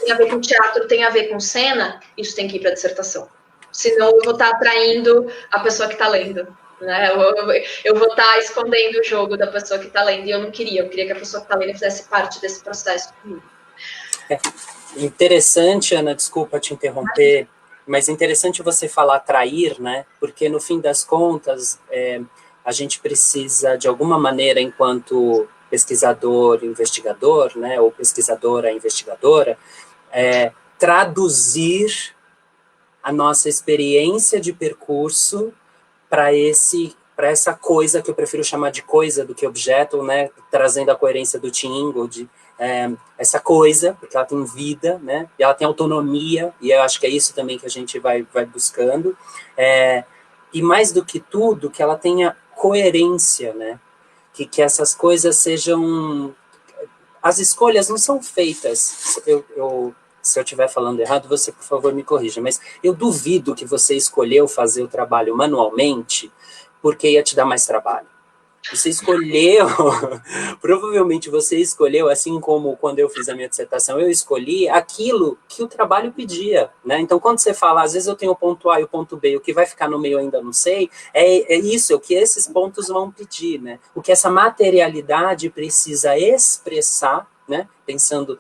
tem a ver com teatro, tem a ver com cena, isso tem que ir para a dissertação. Senão eu vou estar atraindo a pessoa que está lendo, né? Eu vou estar escondendo o jogo da pessoa que está lendo, e eu queria que a pessoa que está lendo fizesse parte desse processo comigo.
Interessante, Ana, desculpa te interromper, mas interessante você falar trair, né? Porque no fim das contas, a gente precisa, de alguma maneira, enquanto pesquisador, investigador, né? Ou pesquisadora, investigadora, traduzir a nossa experiência de percurso para essa coisa que eu prefiro chamar de coisa do que objeto, né? Trazendo a coerência do Tim Ingold, essa coisa, porque ela tem vida, né? E ela tem autonomia, e eu acho que é isso também que a gente vai buscando. E mais do que tudo, que ela tenha coerência, né? Que essas coisas sejam... As escolhas não são feitas... Se eu estiver falando errado, você, por favor, me corrija, mas eu duvido que você escolheu fazer o trabalho manualmente porque ia te dar mais trabalho. Você escolheu, provavelmente você escolheu, assim como quando eu fiz a minha dissertação, eu escolhi aquilo que o trabalho pedia, né? Então, quando você fala, às vezes eu tenho o ponto A e o ponto B, o que vai ficar no meio eu ainda não sei, é isso, é o que esses pontos vão pedir, né? O que essa materialidade precisa expressar, né? Pensando...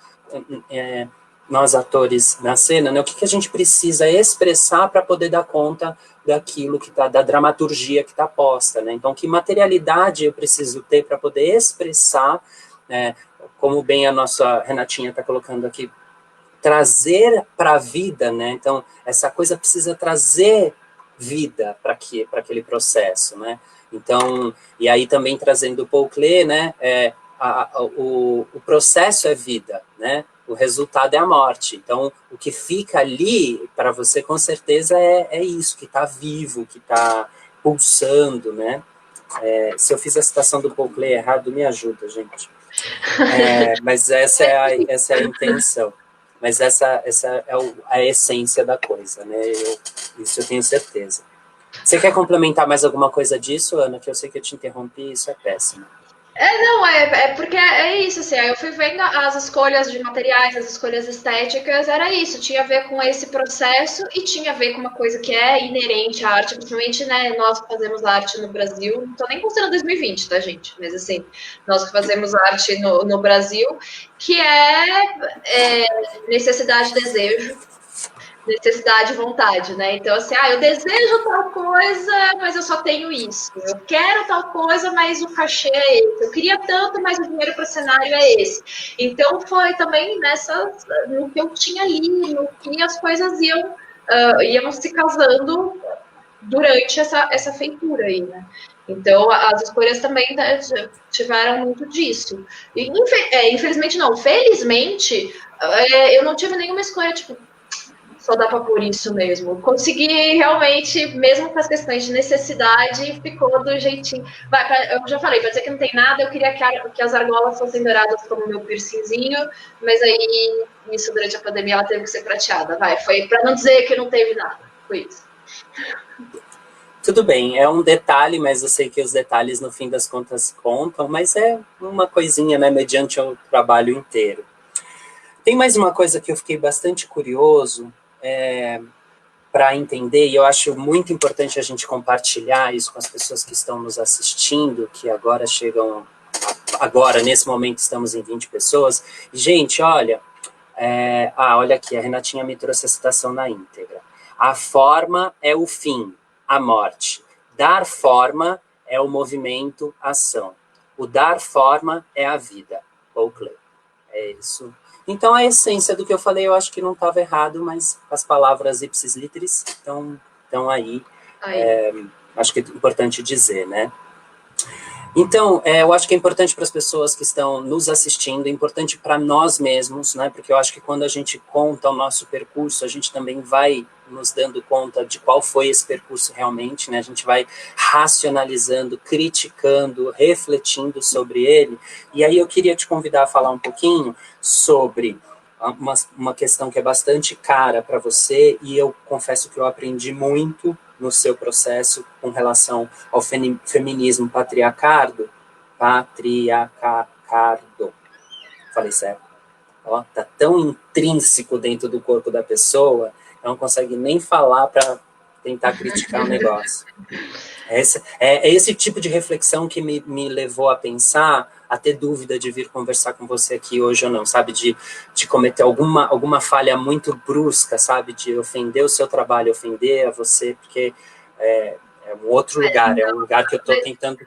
nós atores na cena, né? O que a gente precisa expressar para poder dar conta daquilo que está, da dramaturgia que está posta, né? Então, que materialidade eu preciso ter para poder expressar, como bem a nossa Renatinha está colocando aqui, trazer para a vida, né? Então, essa coisa precisa trazer vida para aquele processo, né? Então, e aí também trazendo o Paul Klee, né? O processo é vida, né? O resultado é a morte. Então, o que fica ali para você, com certeza, é isso, que está vivo, que está pulsando, né? Se eu fiz a citação do Paul Klee errado, me ajuda, gente. Mas essa é a intenção. Mas essa é a essência da coisa, né? Isso eu tenho certeza. Você quer complementar mais alguma coisa disso, Ana? Que eu sei que eu te interrompi, isso é péssimo.
Não, porque é isso, assim, aí eu fui vendo as escolhas de materiais, as escolhas estéticas, era isso, tinha a ver com esse processo e tinha a ver com uma coisa que é inerente à arte, principalmente, né, nós que fazemos arte no Brasil, não tô nem considerando 2020, tá, gente? Mas, assim, nós que fazemos arte no Brasil, que é necessidade e desejo, necessidade e vontade, né? Então, assim, eu desejo tal coisa, mas eu só tenho isso. Eu quero tal coisa, mas o cachê é esse. Eu queria tanto, mas o dinheiro para o cenário é esse. Então, foi também no que eu tinha ali, no que as coisas iam se casando durante essa feitura aí, né? Então, as escolhas também tiveram muito disso. E, infelizmente, não. Felizmente, eu não tive nenhuma escolha, tipo, só dá para pôr isso mesmo. Consegui realmente, mesmo com as questões de necessidade, ficou do jeitinho. Eu já falei, para dizer que não tem nada, eu queria que as argolas fossem douradas como o meu piercingzinho, mas aí, isso durante a pandemia, ela teve que ser prateada. Foi para não dizer que não teve nada. Foi isso.
Tudo bem, é um detalhe, mas eu sei que os detalhes, no fim das contas, contam, mas é uma coisinha, né, mediante o trabalho inteiro. Tem mais uma coisa que eu fiquei bastante curioso para entender, e eu acho muito importante a gente compartilhar isso com as pessoas que estão nos assistindo, que agora chegam... Agora, nesse momento, estamos em 20 pessoas. Gente, olha... olha aqui, a Renatinha me trouxe a citação na íntegra. A forma é o fim, a morte. Dar forma é o movimento, a ação. O dar forma é a vida. Paul Klee. É isso. Então, a essência do que eu falei, eu acho que não estava errado, mas as palavras ipsis literis estão aí. Acho que é importante dizer, né? Então, eu acho que é importante para as pessoas que estão nos assistindo, é importante para nós mesmos, né? Porque eu acho que quando a gente conta o nosso percurso, a gente também vai nos dando conta de qual foi esse percurso realmente, né? A gente vai racionalizando, criticando, refletindo sobre ele. E aí eu queria te convidar a falar um pouquinho sobre uma questão que é bastante cara para você, e eu confesso que eu aprendi muito no seu processo com relação ao feminismo patriarcado. Falei certo? Tá tão intrínseco dentro do corpo da pessoa, não consegue nem falar para tentar criticar o negócio. É esse tipo de reflexão que me levou a pensar, a ter dúvida de vir conversar com você aqui hoje ou não, sabe? De cometer alguma falha muito brusca, sabe? De ofender o seu trabalho, ofender a você, porque é um outro lugar, é um lugar que eu estou tentando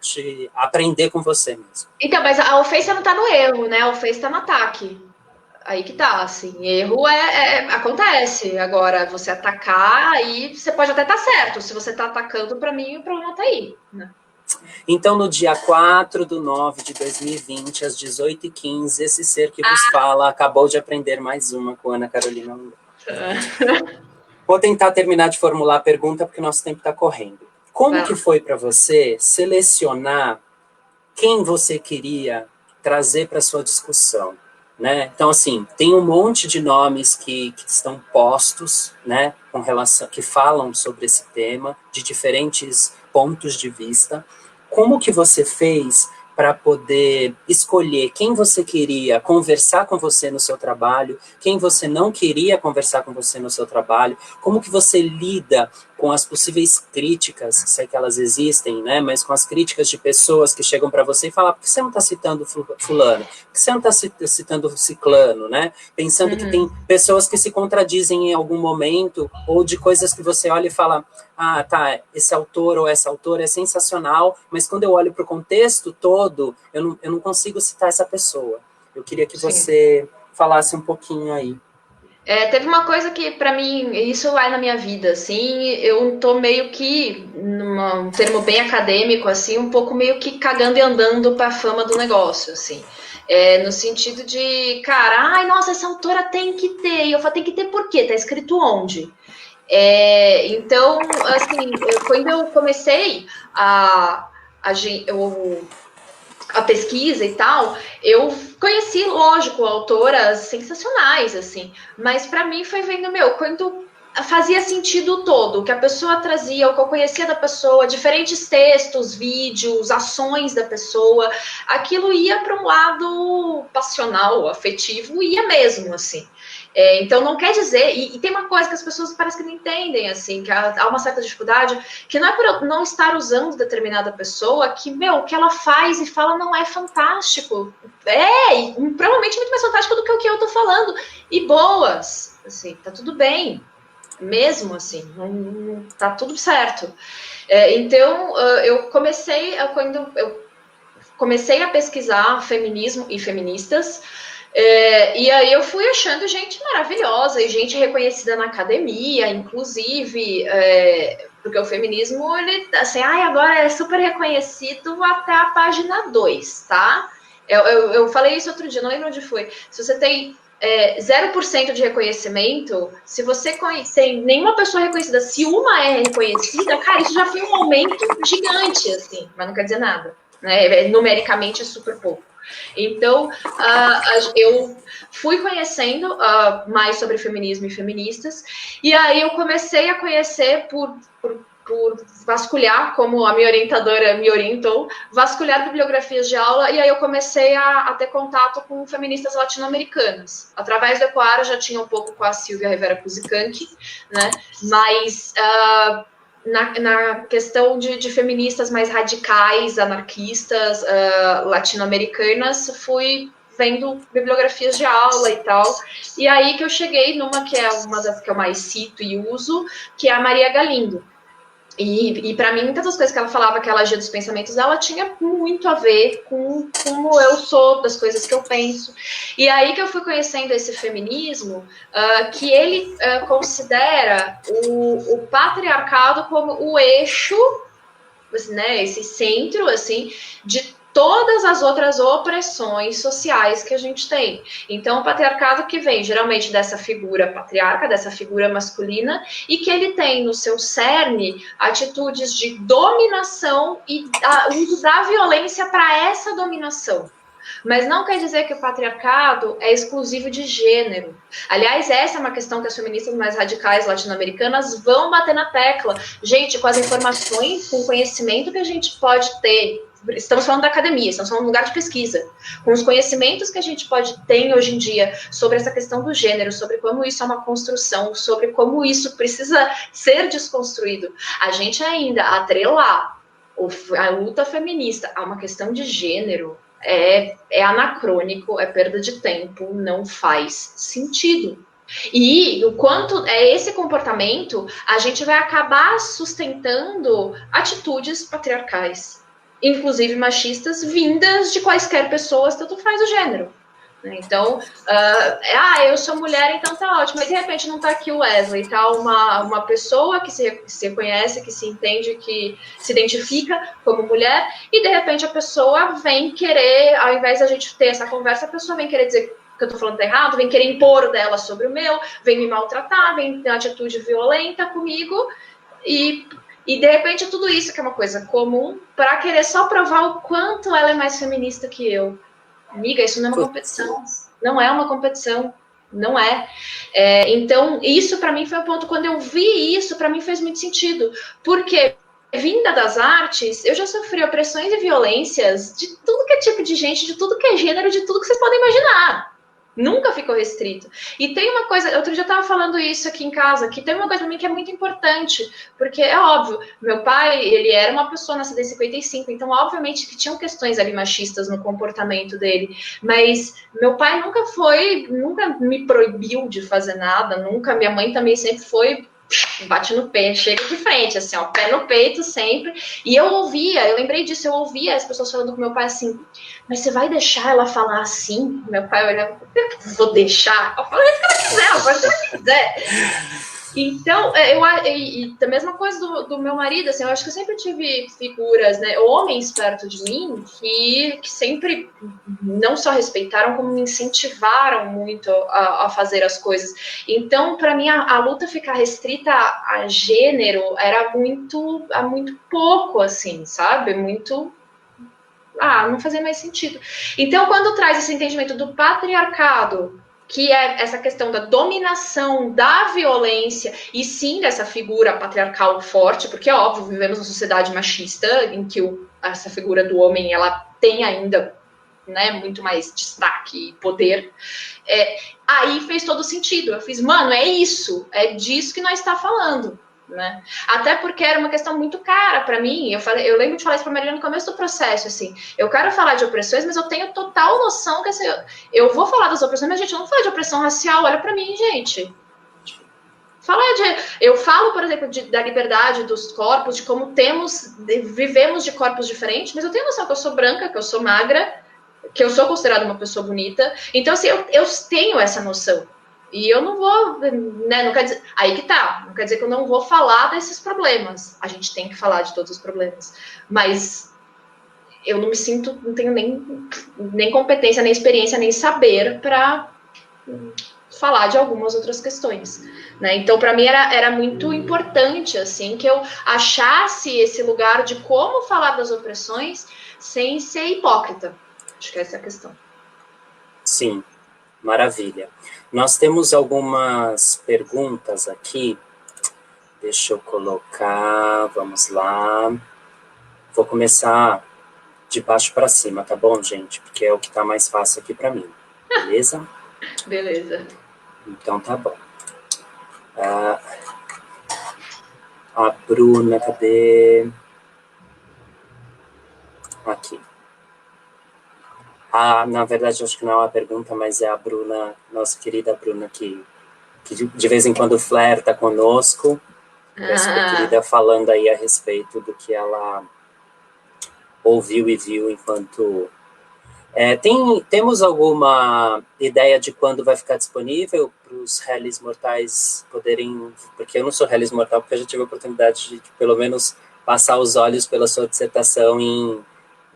aprender com você mesmo.
Então, mas a ofensa não está no erro, né? A ofensa está no ataque. Aí que tá, assim, erro acontece. Agora, você atacar, aí você pode até estar certo. Se você tá atacando, para mim, o problema tá aí, né?
Então, no dia 4/9/2020, às 18h15, esse ser que vos fala acabou de aprender mais uma com Ana Carolina. Vou tentar terminar de formular a pergunta, porque o nosso tempo está correndo. Como que foi para você selecionar quem você queria trazer para sua discussão? Né? Então, assim, tem um monte de nomes que estão postos, né, com relação, que falam sobre esse tema, de diferentes pontos de vista. Como que você fez para poder escolher quem você queria conversar com você no seu trabalho, quem você não queria conversar com você no seu trabalho? Como que você lida com as possíveis críticas, se é que elas existem, né? Mas com as críticas de pessoas que chegam para você e falam: por que você não está citando fulano? Por que você não está citando ciclano, né? Pensando que tem pessoas que se contradizem em algum momento, ou de coisas que você olha e fala: ah, tá, esse autor ou essa autora é sensacional, mas quando eu olho para o contexto todo, eu não consigo citar essa pessoa. Eu queria que você falasse um pouquinho aí.
Teve uma coisa que, para mim, isso vai na minha vida, assim, eu tô meio que, num termo bem acadêmico, assim, um pouco meio que cagando e andando pra fama do negócio, assim. No sentido de, cara, ai, nossa, essa autora tem que ter. E eu falo, tem que ter por quê? Tá escrito onde? Então, assim, quando eu comecei a pesquisa e tal, eu conheci, lógico, autoras sensacionais, assim, mas para mim foi vendo, quando fazia sentido todo, o que a pessoa trazia, o que eu conhecia da pessoa, diferentes textos, vídeos, ações da pessoa, aquilo ia para um lado passional, afetivo, ia mesmo, assim. Então, não quer dizer, e tem uma coisa que as pessoas parece que não entendem, assim, que há uma certa dificuldade, que não é por eu não estar usando determinada pessoa que, o que ela faz e fala não é fantástico. E provavelmente muito mais fantástico do que o que eu tô falando. E boas, assim, tá tudo bem. Mesmo assim, não tá tudo certo. Então, eu comecei, quando eu comecei a pesquisar feminismo e feministas, e aí eu fui achando gente maravilhosa e gente reconhecida na academia, inclusive, porque o feminismo, ele, assim, agora é super reconhecido até a página 2, tá? Eu falei isso outro dia, não lembro onde foi. Se você tem 0% de reconhecimento, se você tem nenhuma pessoa reconhecida, se uma é reconhecida, cara, isso já foi um aumento gigante, assim, mas não quer dizer nada, né? Numericamente é super pouco. Então, eu fui conhecendo mais sobre feminismo e feministas, e aí eu comecei a conhecer por vasculhar, como a minha orientadora me orientou, vasculhar bibliografias de aula, e aí eu comecei a ter contato com feministas latino-americanas. Através do Ecoara, já tinha um pouco com a Silvia Rivera Cusicanqui, né? Mas na questão de feministas mais radicais, anarquistas, latino-americanas, fui vendo bibliografias de aula e tal, e aí que eu cheguei numa que é uma das que eu mais cito e uso, que é a Maria Galindo. E para mim, muitas das coisas que ela falava, que ela agia dos pensamentos dela, tinha muito a ver com como eu sou, das coisas que eu penso. E aí que eu fui conhecendo esse feminismo, que ele considera o patriarcado como o eixo, assim, né, esse centro, assim, de todas as outras opressões sociais que a gente tem. Então, o patriarcado que vem geralmente dessa figura patriarca, dessa figura masculina, e que ele tem no seu cerne atitudes de dominação e uso da violência para essa dominação. Mas não quer dizer que o patriarcado é exclusivo de gênero. Aliás, essa é uma questão que as feministas mais radicais latino-americanas vão bater na tecla. Gente, com as informações, com o conhecimento que a gente pode ter estamos falando da academia, estamos falando de um lugar de pesquisa, com os conhecimentos que a gente ter hoje em dia sobre essa questão do gênero, sobre como isso é uma construção, sobre como isso precisa ser desconstruído, a gente ainda atrelar a luta feminista a uma questão de gênero é anacrônico, é perda de tempo, não faz sentido. E o quanto é esse comportamento, a gente vai acabar sustentando atitudes patriarcais, inclusive machistas, vindas de quaisquer pessoas, tanto faz o gênero. Então, eu sou mulher, então tá ótimo. Mas de repente não tá aqui o Wesley, tá uma pessoa que se reconhece, que se entende, que se identifica como mulher, e de repente a pessoa vem querer, ao invés da gente ter essa conversa, a pessoa vem querer dizer que eu tô falando tá errado, vem querer impor dela sobre o meu, vem me maltratar, vem ter atitude violenta comigo, e de repente tudo isso que é uma coisa comum, para querer só provar o quanto ela é mais feminista que eu. Amiga, isso não é uma competição. Não é uma competição. Não é. Então, isso para mim foi um ponto. Quando eu vi isso, para mim fez muito sentido. Porque, vinda das artes, eu já sofri opressões e violências de tudo que é tipo de gente, de tudo que é gênero, de tudo que vocês podem imaginar. Nunca ficou restrito. E tem uma coisa, outro dia eu estava falando isso aqui em casa, que tem uma coisa para mim que é muito importante, porque é óbvio, meu pai, ele era uma pessoa nascida em 55, então obviamente que tinham questões ali machistas no comportamento dele, mas meu pai nunca me proibiu de fazer nada, nunca, minha mãe também sempre foi, bate no pé, chega de frente, assim, ó, pé no peito sempre, e eu lembrei disso, eu ouvia as pessoas falando com meu pai assim, mas você vai deixar ela falar assim? Meu pai olhava, vou deixar? Eu falei, se ela quiser, ela pode fazer o que quiser. Então, e a mesma coisa do meu marido, assim, eu acho que eu sempre tive figuras, né, homens perto de mim, que sempre não só respeitaram, como me incentivaram muito a fazer as coisas. Então, para mim, a luta ficar restrita a gênero era muito pouco, assim, sabe? Muito... não fazia mais sentido. Então, quando traz esse entendimento do patriarcado, que é essa questão da dominação, da violência, e sim dessa figura patriarcal forte, porque é óbvio, vivemos numa sociedade machista, em que essa figura do homem, ela tem ainda, né, muito mais destaque e poder, aí fez todo sentido. Eu fiz, mano, é isso, é disso que nós está falando. Né? Até porque era uma questão muito cara para mim. Eu lembro de falar isso para a Maria no começo do processo, assim, eu quero falar de opressões, mas eu tenho total noção que eu vou falar das opressões, mas, gente, eu não falo de opressão racial, olha para mim, gente. Eu falo, por exemplo, da liberdade dos corpos, de como vivemos de corpos diferentes, mas eu tenho noção que eu sou branca, que eu sou magra, que eu sou considerada uma pessoa bonita. Então, assim, eu tenho essa noção. E eu não vou, né, não quer dizer, aí que tá, não quer dizer que eu não vou falar desses problemas. A gente tem que falar de todos os problemas. Mas eu não me sinto, não tenho nem competência, nem experiência, nem saber para falar de algumas outras questões. Né? Então, para mim, era muito importante, assim, que eu achasse esse lugar de como falar das opressões sem ser hipócrita. Acho que essa é a questão.
Sim, maravilha. Nós temos algumas perguntas aqui. Deixa eu colocar, vamos lá. Vou começar de baixo para cima, tá bom, gente? Porque é o que tá mais fácil aqui para mim. Beleza?
Beleza.
Então tá bom. A Bruna, cadê? Aqui. Na verdade, acho que não é uma pergunta, mas é a Bruna, nossa querida Bruna, que de vez em quando flerta conosco, nossa querida, falando aí a respeito do que ela ouviu e viu enquanto... Temos alguma ideia de quando vai ficar disponível para os réis mortais poderem... Porque eu não sou réis mortal, porque eu já tive a oportunidade de pelo menos passar os olhos pela sua dissertação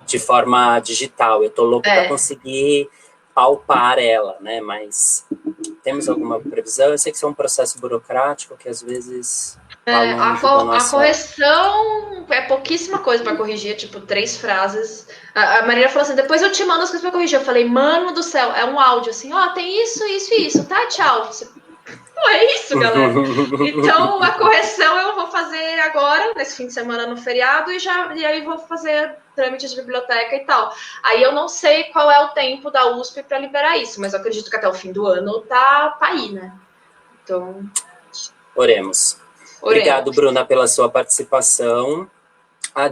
de forma digital. Eu estou louco para conseguir palpar ela, né? Mas temos alguma previsão? Eu sei que isso é um processo burocrático que às vezes...
A correção é pouquíssima coisa para corrigir, tipo 3 frases. A Maria falou assim, depois eu te mando as coisas para corrigir. Eu falei, mano do céu, é um áudio assim, tem isso, isso e isso, tá? Tchau. Pô, é isso, galera. Então, a correção eu vou fazer agora, nesse fim de semana no feriado, e aí vou fazer trâmites de biblioteca e tal. Aí eu não sei qual é o tempo da USP para liberar isso, mas eu acredito que até o fim do ano tá aí, né? Então...
Oremos. Obrigado, Bruna, pela sua participação. A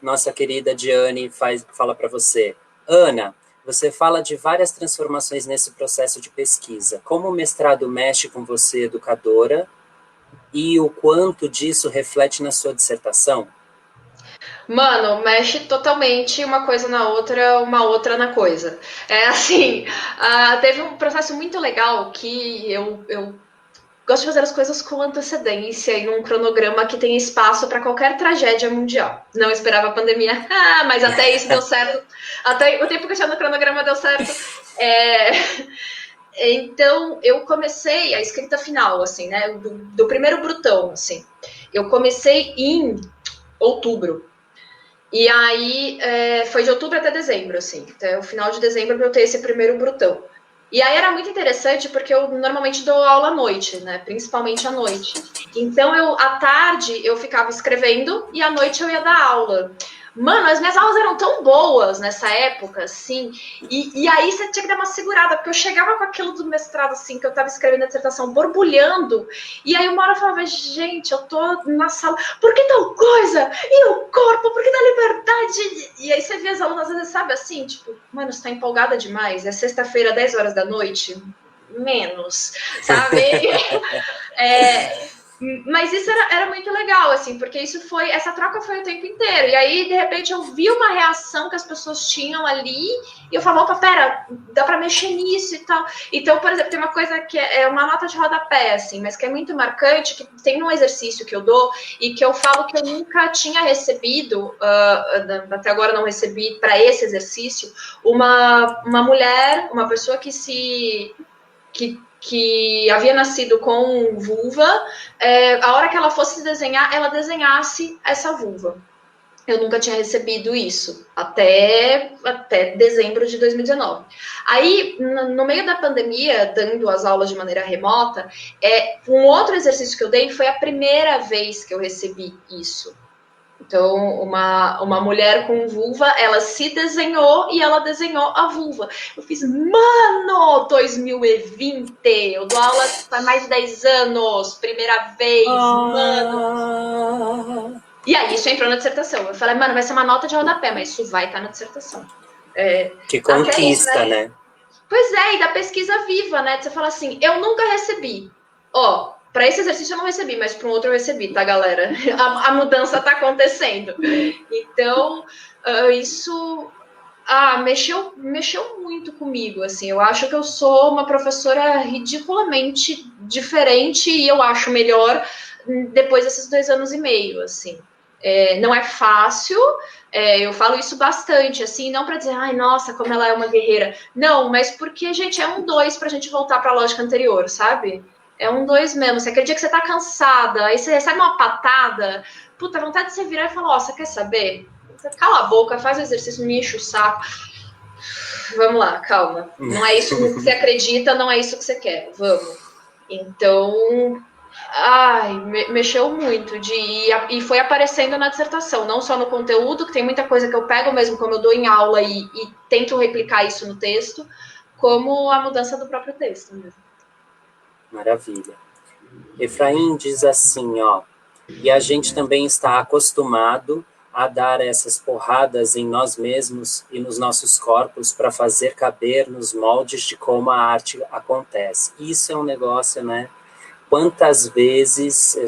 nossa querida Diane, fala para você. Ana, você fala de várias transformações nesse processo de pesquisa. Como o mestrado mexe com você, educadora, e o quanto disso reflete na sua dissertação?
Mano, mexe totalmente uma coisa na outra, uma outra na coisa. É assim, teve um processo muito legal que eu gosto de fazer as coisas com antecedência e num cronograma que tem espaço para qualquer tragédia mundial. Não esperava a pandemia, mas até isso deu certo. Até o tempo que eu tinha no cronograma deu certo. Então, eu comecei a escrita final, assim, né? Do primeiro brutão, assim. Eu comecei em outubro. E aí, foi de outubro até dezembro, assim. Até o final de dezembro eu ter esse primeiro brutão. E aí era muito interessante porque eu normalmente dou aula à noite, né? Principalmente à noite. Então, à tarde eu ficava escrevendo e à noite eu ia dar aula. Mano, as minhas aulas eram tão boas nessa época, assim, e aí você tinha que dar uma segurada, porque eu chegava com aquilo do mestrado, assim, que eu tava escrevendo a dissertação, borbulhando, e aí uma hora eu falava, gente, eu tô na sala, por que tal coisa? E o corpo, por que da liberdade? E aí você vê as alunas, às vezes, sabe, assim, tipo, mano, você tá empolgada demais, é sexta-feira, 10 horas da noite? Menos, sabe? Mas isso era muito legal, assim, porque essa troca foi o tempo inteiro. E aí, de repente, eu vi uma reação que as pessoas tinham ali, e eu falava, opa, pera, dá pra mexer nisso e tal. Então, por exemplo, tem uma coisa que é uma nota de rodapé, assim, mas que é muito marcante, que tem um exercício que eu dou, e que eu falo que eu nunca tinha recebido, até agora não recebi para esse exercício, uma mulher, uma pessoa que havia nascido com vulva, a hora que ela fosse desenhar, ela desenhasse essa vulva. Eu nunca tinha recebido isso, até dezembro de 2019. Aí, no meio da pandemia, dando as aulas de maneira remota, um outro exercício que eu dei foi a primeira vez que eu recebi isso. Então, uma mulher com vulva, ela se desenhou e ela desenhou a vulva. Eu fiz, mano, 2020, eu dou aula há mais de 10 anos, primeira vez, mano. E aí, isso entrou na dissertação. Eu falei, mano, vai ser uma nota de rodapé, mas isso vai estar na dissertação.
Que conquista, isso, né?
Pois é, e da pesquisa viva, né? Você fala assim, eu nunca recebi. Para esse exercício eu não recebi, mas para um outro eu recebi, tá, galera? A mudança tá acontecendo. Então, isso mexeu muito comigo, assim. Eu acho que eu sou uma professora ridiculamente diferente e eu acho melhor depois desses 2 anos e meio, assim. Não é fácil, eu falo isso bastante, assim, não para dizer, ai, nossa, como ela é uma guerreira. Não, mas porque, gente, é 2 pra gente voltar para a lógica anterior, sabe? É 2 mesmo. Você acredita que você tá cansada, aí você recebe uma patada, puta, vontade de você virar e falar, ó, você quer saber? Você cala a boca, faz o exercício, me enche o saco. Vamos lá, calma. Não é isso que você acredita, não é isso que você quer. Vamos. Então, mexeu muito. E foi aparecendo na dissertação, não só no conteúdo, que tem muita coisa que eu pego mesmo como eu dou em aula e tento replicar isso no texto, como a mudança do próprio texto mesmo.
Maravilha. Efraim diz assim, ó, e a gente também está acostumado a dar essas porradas em nós mesmos e nos nossos corpos para fazer caber nos moldes de como a arte acontece. Isso é um negócio, né? Quantas vezes,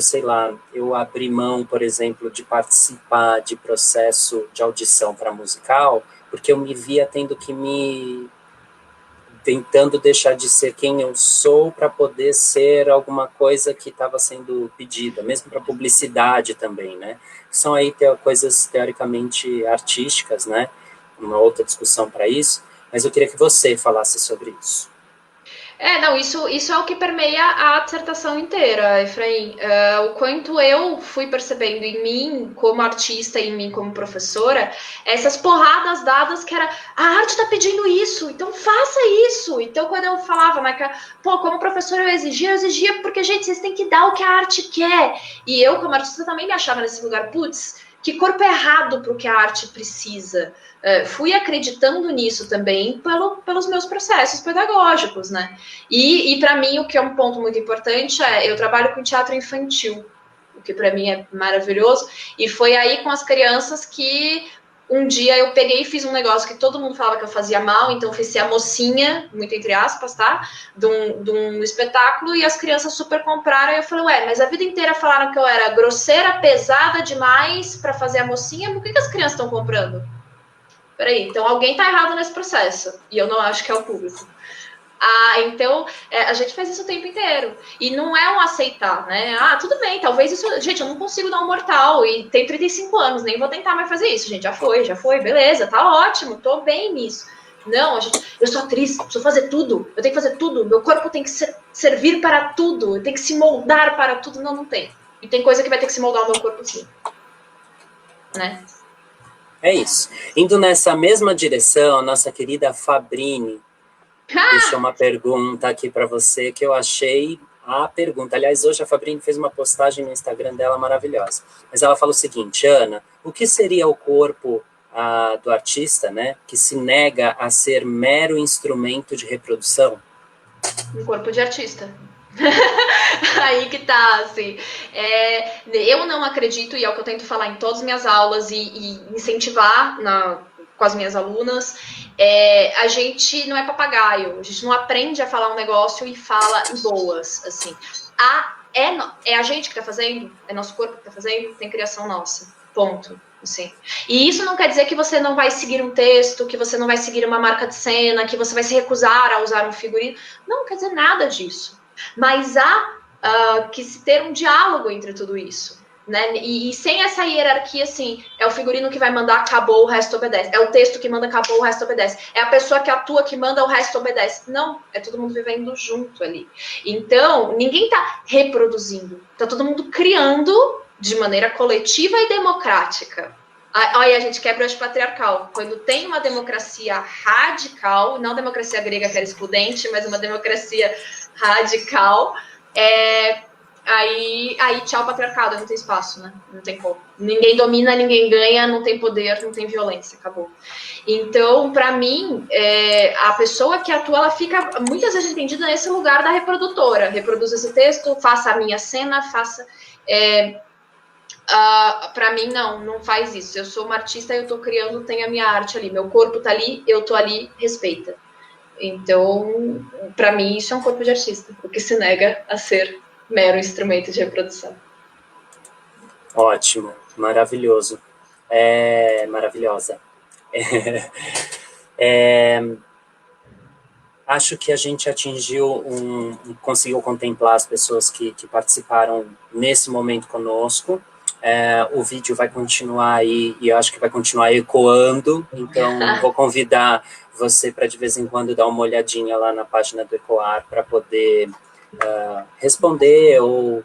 eu abri mão, por exemplo, de participar de processo de audição para musical, porque eu me via tendo que tentando deixar de ser quem eu sou para poder ser alguma coisa que estava sendo pedida, mesmo para publicidade também, né? São aí coisas teoricamente artísticas, né? Uma outra discussão para isso, mas eu queria que você falasse sobre isso.
Não, isso é o que permeia a dissertação inteira, Efraim. O quanto eu fui percebendo em mim como artista e em mim como professora, essas porradas dadas que era, a arte tá pedindo isso, então faça isso. Então, quando eu falava, né, como professora eu exigia porque, gente, vocês têm que dar o que a arte quer. E eu, como artista, também me achava nesse lugar, putz, que corpo errado para o que a arte precisa. Fui acreditando nisso também pelos meus processos pedagógicos, né? E para mim, o que é um ponto muito importante eu trabalho com teatro infantil, o que para mim é maravilhoso, e foi aí com as crianças que um dia eu peguei e fiz um negócio que todo mundo falava que eu fazia mal, então eu fiz ser a mocinha, muito entre aspas, tá? De um espetáculo, e as crianças super compraram, e eu falei, mas a vida inteira falaram que eu era grosseira, pesada demais para fazer a mocinha, por que as crianças estão comprando? Peraí, então alguém tá errado nesse processo, e eu não acho que é o público. Então, a gente faz isso o tempo inteiro. E não é um aceitar, né? Tudo bem, talvez isso... Gente, eu não consigo dar um mortal e tenho 35 anos, nem vou tentar mais fazer isso. Gente, já foi, beleza, tá ótimo, tô bem nisso. Não, eu sou atriz, preciso fazer tudo, eu tenho que fazer tudo, meu corpo tem que servir para tudo, tem que se moldar para tudo. Não tem. E tem coisa que vai ter que se moldar o meu corpo sim. Né?
É isso. Indo nessa mesma direção, a nossa querida Fabrini deixou uma pergunta aqui para você que eu achei a pergunta. Aliás, hoje a Fabrini fez uma postagem no Instagram dela maravilhosa. Mas ela fala o seguinte, Ana, o que seria o corpo do artista, né, que se nega a ser mero instrumento de reprodução?
Um corpo de artista. Aí que tá, assim. Eu não acredito, e é o que eu tento falar em todas as minhas aulas e incentivar com as minhas alunas, a gente não é papagaio, a gente não aprende a falar um negócio e fala em boas, assim. É a gente que tá fazendo, é nosso corpo que tá fazendo, tem criação nossa, ponto. Assim. E isso não quer dizer que você não vai seguir um texto, que você não vai seguir uma marca de cena, que você vai se recusar a usar um figurino. Não quer dizer nada disso. Mas há que se ter um diálogo entre tudo isso. Né? E sem essa hierarquia, assim, é o figurino que vai mandar, acabou, o resto obedece. É o texto que manda, acabou, o resto obedece. É a pessoa que atua, que manda, o resto obedece. Não, é todo mundo vivendo junto ali. Então, ninguém está reproduzindo. Está todo mundo criando de maneira coletiva e democrática. Aí a gente quebra o eixo patriarcal. Quando tem uma democracia radical, não democracia grega que era excludente, mas uma democracia radical, aí tchau patriarcado, não tem espaço, né? Não tem como. Ninguém domina, ninguém ganha, não tem poder, não tem violência, acabou. Então, para mim, a pessoa que atua, ela fica muitas vezes entendida nesse lugar da reprodutora. Reproduz esse texto, faça a minha cena, faça... para mim, não faz isso. Eu sou uma artista, eu tô criando, tenho a minha arte ali. Meu corpo tá ali, eu tô ali, respeita. Então, para mim, isso é um corpo de artista, o que se nega a ser mero instrumento de reprodução.
Ótimo, maravilhoso. Maravilhosa. Acho que a gente atingiu conseguiu contemplar as pessoas que participaram nesse momento conosco. O vídeo vai continuar aí, e eu acho que vai continuar ecoando, então vou convidar você para de vez em quando dar uma olhadinha lá na página do Ecoar para poder responder ou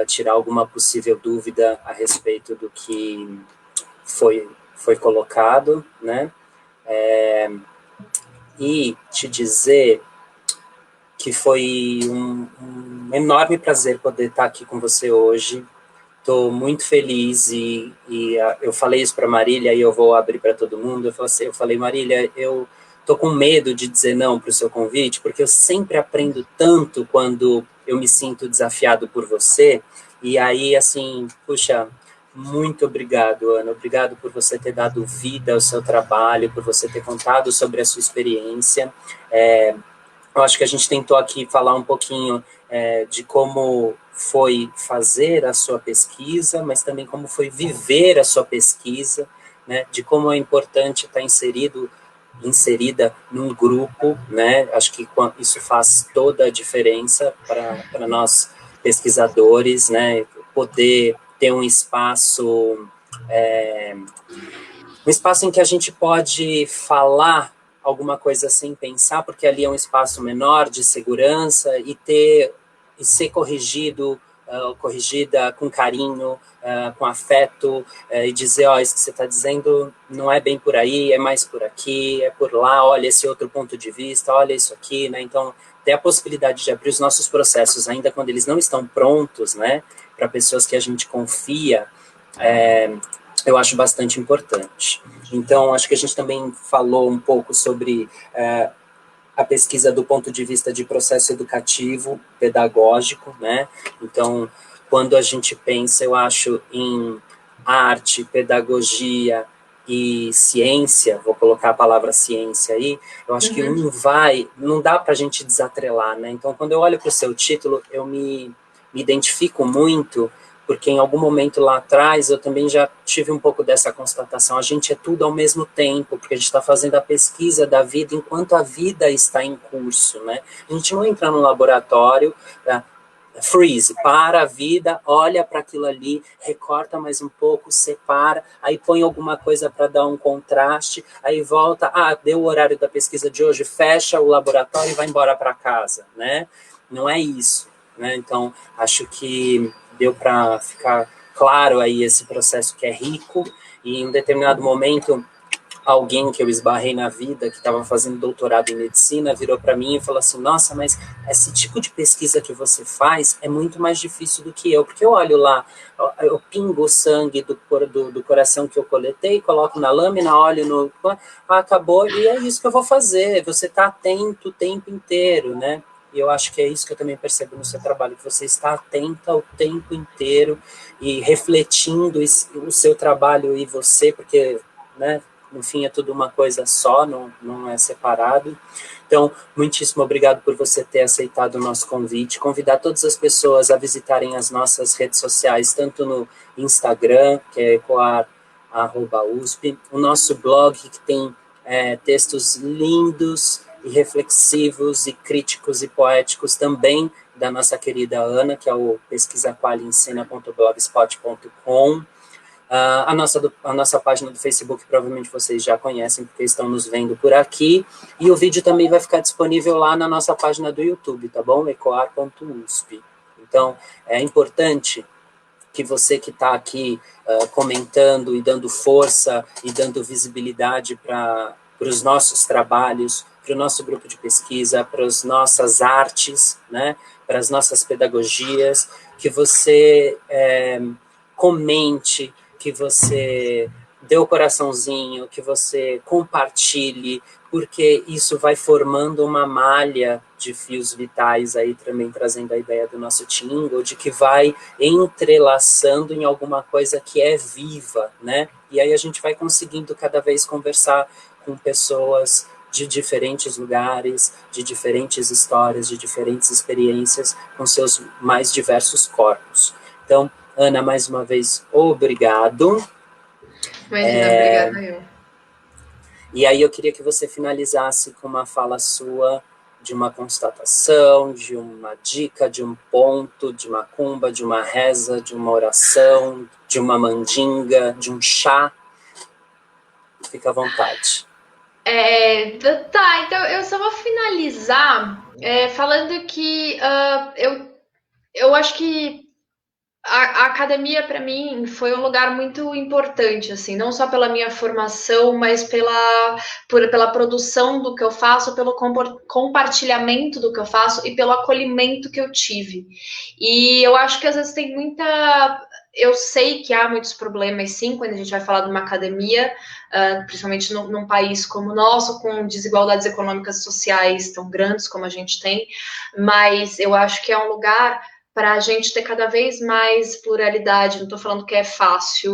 tirar alguma possível dúvida a respeito do que foi colocado, né? E te dizer que foi um enorme prazer poder estar aqui com você hoje. Estou muito feliz e eu falei isso para Marília e eu vou abrir para todo mundo. Eu falei, Marília, eu estou com medo de dizer não para o seu convite, porque eu sempre aprendo tanto quando eu me sinto desafiado por você. E aí, assim, puxa, muito obrigado, Ana. Obrigado por você ter dado vida ao seu trabalho, por você ter contado sobre a sua experiência. Eu acho que a gente tentou aqui falar um pouquinho de como foi fazer a sua pesquisa, mas também como foi viver a sua pesquisa, né? De como é importante estar inserida num grupo, né? Acho que isso faz toda a diferença para nós pesquisadores, né? Poder ter um espaço em que a gente pode falar alguma coisa sem pensar, porque ali é um espaço menor de segurança, e ser corrigida com carinho, com afeto, e dizer, ó, isso que você está dizendo não é bem por aí, é mais por aqui, é por lá, olha esse outro ponto de vista, olha isso aqui, né? Então, ter a possibilidade de abrir os nossos processos, ainda quando eles não estão prontos, né, para pessoas que a gente confia, eu acho bastante importante. Então, acho que a gente também falou um pouco sobre a pesquisa do ponto de vista de processo educativo, pedagógico, né? Então, quando a gente pensa, eu acho, em arte, pedagogia e ciência, vou colocar a palavra ciência aí, eu acho que não dá para a gente desatrelar, né? Então, quando eu olho para o seu título, eu me identifico muito, porque em algum momento lá atrás eu também já tive um pouco dessa constatação, a gente é tudo ao mesmo tempo, porque a gente está fazendo a pesquisa da vida enquanto a vida está em curso, né? A gente não entra no laboratório, freeze, para a vida, olha para aquilo ali, recorta mais um pouco, separa, aí põe alguma coisa para dar um contraste, aí volta, deu o horário da pesquisa de hoje, fecha o laboratório e vai embora para casa, né? Não é isso, né? Então, acho que deu para ficar claro aí esse processo que é rico, e em um determinado momento, alguém que eu esbarrei na vida, que estava fazendo doutorado em medicina, virou para mim e falou assim, nossa, mas esse tipo de pesquisa que você faz é muito mais difícil do que eu, porque eu olho lá, eu pingo o sangue do coração que eu coletei, coloco na lâmina, olho no... acabou, e é isso que eu vou fazer, você está atento o tempo inteiro, né? E eu acho que é isso que eu também percebo no seu trabalho, que você está atenta o tempo inteiro e refletindo o seu trabalho e você, porque, né, no fim é tudo uma coisa só, não é separado. Então, muitíssimo obrigado por você ter aceitado o nosso convite, convidar todas as pessoas a visitarem as nossas redes sociais, tanto no Instagram, que é ecoar@usp, o nosso blog, que tem textos lindos e reflexivos e críticos e poéticos também da nossa querida Ana, que é o pesquisaqualiensina.blogspot.com. A nossa página do Facebook provavelmente vocês já conhecem, porque estão nos vendo por aqui, e o vídeo também vai ficar disponível lá na nossa página do YouTube, tá bom? ecoar.usp. Então, é importante que você que está aqui comentando e dando força e dando visibilidade para os nossos trabalhos, para o nosso grupo de pesquisa, para as nossas artes, né, para as nossas pedagogias, que você comente, que você dê o coraçãozinho, que você compartilhe, porque isso vai formando uma malha de fios vitais aí, também trazendo a ideia do nosso Tingle, de que vai entrelaçando em alguma coisa que é viva, né? E aí a gente vai conseguindo cada vez conversar com pessoas de diferentes lugares, de diferentes histórias, de diferentes experiências, com seus mais diversos corpos. Então, Ana, mais uma vez, obrigado.
Imagina, obrigada eu.
E aí eu queria que você finalizasse com uma fala sua de uma constatação, de uma dica, de um ponto, de macumba, de uma reza, de uma oração, de uma mandinga, de um chá. Fica à vontade.
Tá, então eu só vou finalizar falando que eu acho que a academia para mim foi um lugar muito importante, assim, não só pela minha formação, mas pela produção do que eu faço, pelo compartilhamento do que eu faço e pelo acolhimento que eu tive. E eu acho que às vezes tem muita. Eu sei que há muitos problemas, sim, quando a gente vai falar de uma academia, principalmente num país como o nosso, com desigualdades econômicas e sociais tão grandes como a gente tem, mas eu acho que é um lugar para a gente ter cada vez mais pluralidade. Não estou falando que é fácil,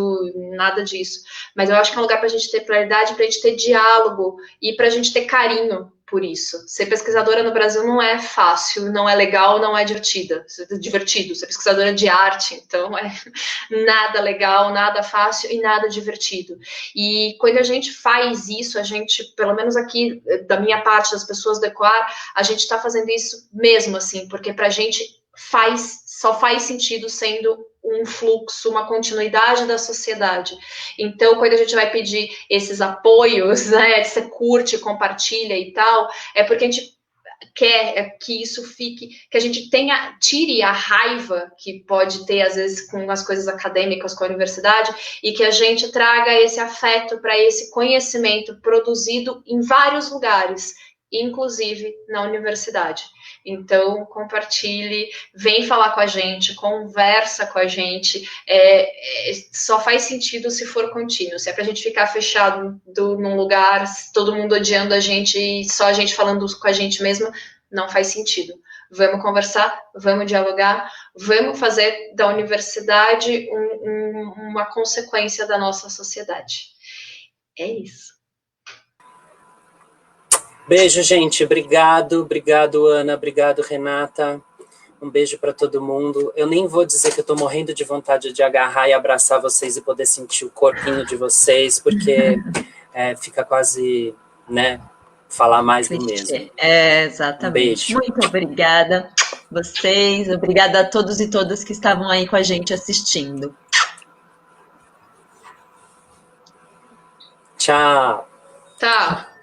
nada disso, mas eu acho que é um lugar para a gente ter pluralidade, para a gente ter diálogo e para a gente ter carinho por isso. Ser pesquisadora no Brasil não é fácil, não é legal, não é divertido. Ser pesquisadora de arte, então é nada legal, nada fácil e nada divertido. E quando a gente faz isso, a gente, pelo menos aqui, da minha parte, das pessoas do Ecoar, a gente está fazendo isso mesmo, assim, porque para a gente só faz sentido sendo um fluxo, uma continuidade da sociedade. Então, quando a gente vai pedir esses apoios, né, você curte, compartilha e tal, é porque a gente quer que isso fique, que a gente tire a raiva que pode ter, às vezes, com as coisas acadêmicas, com a universidade, e que a gente traga esse afeto para esse conhecimento produzido em vários lugares, inclusive na universidade. Então, compartilhe, vem falar com a gente, conversa com a gente, só faz sentido se for contínuo. Se é para a gente ficar fechado num lugar, todo mundo odiando a gente e só a gente falando com a gente mesmo, não faz sentido. Vamos conversar, vamos dialogar, vamos fazer da universidade uma consequência da nossa sociedade. É isso.
Beijo, gente. Obrigado, Ana. Obrigado, Renata. Um beijo para todo mundo. Eu nem vou dizer que eu tô morrendo de vontade de agarrar e abraçar vocês e poder sentir o corpinho de vocês, porque fica quase, né, falar mais do mesmo.
Exatamente.
Um beijo.
Muito obrigada vocês, obrigada a todos e todas que estavam aí com a gente assistindo.
Tchau.
Tá.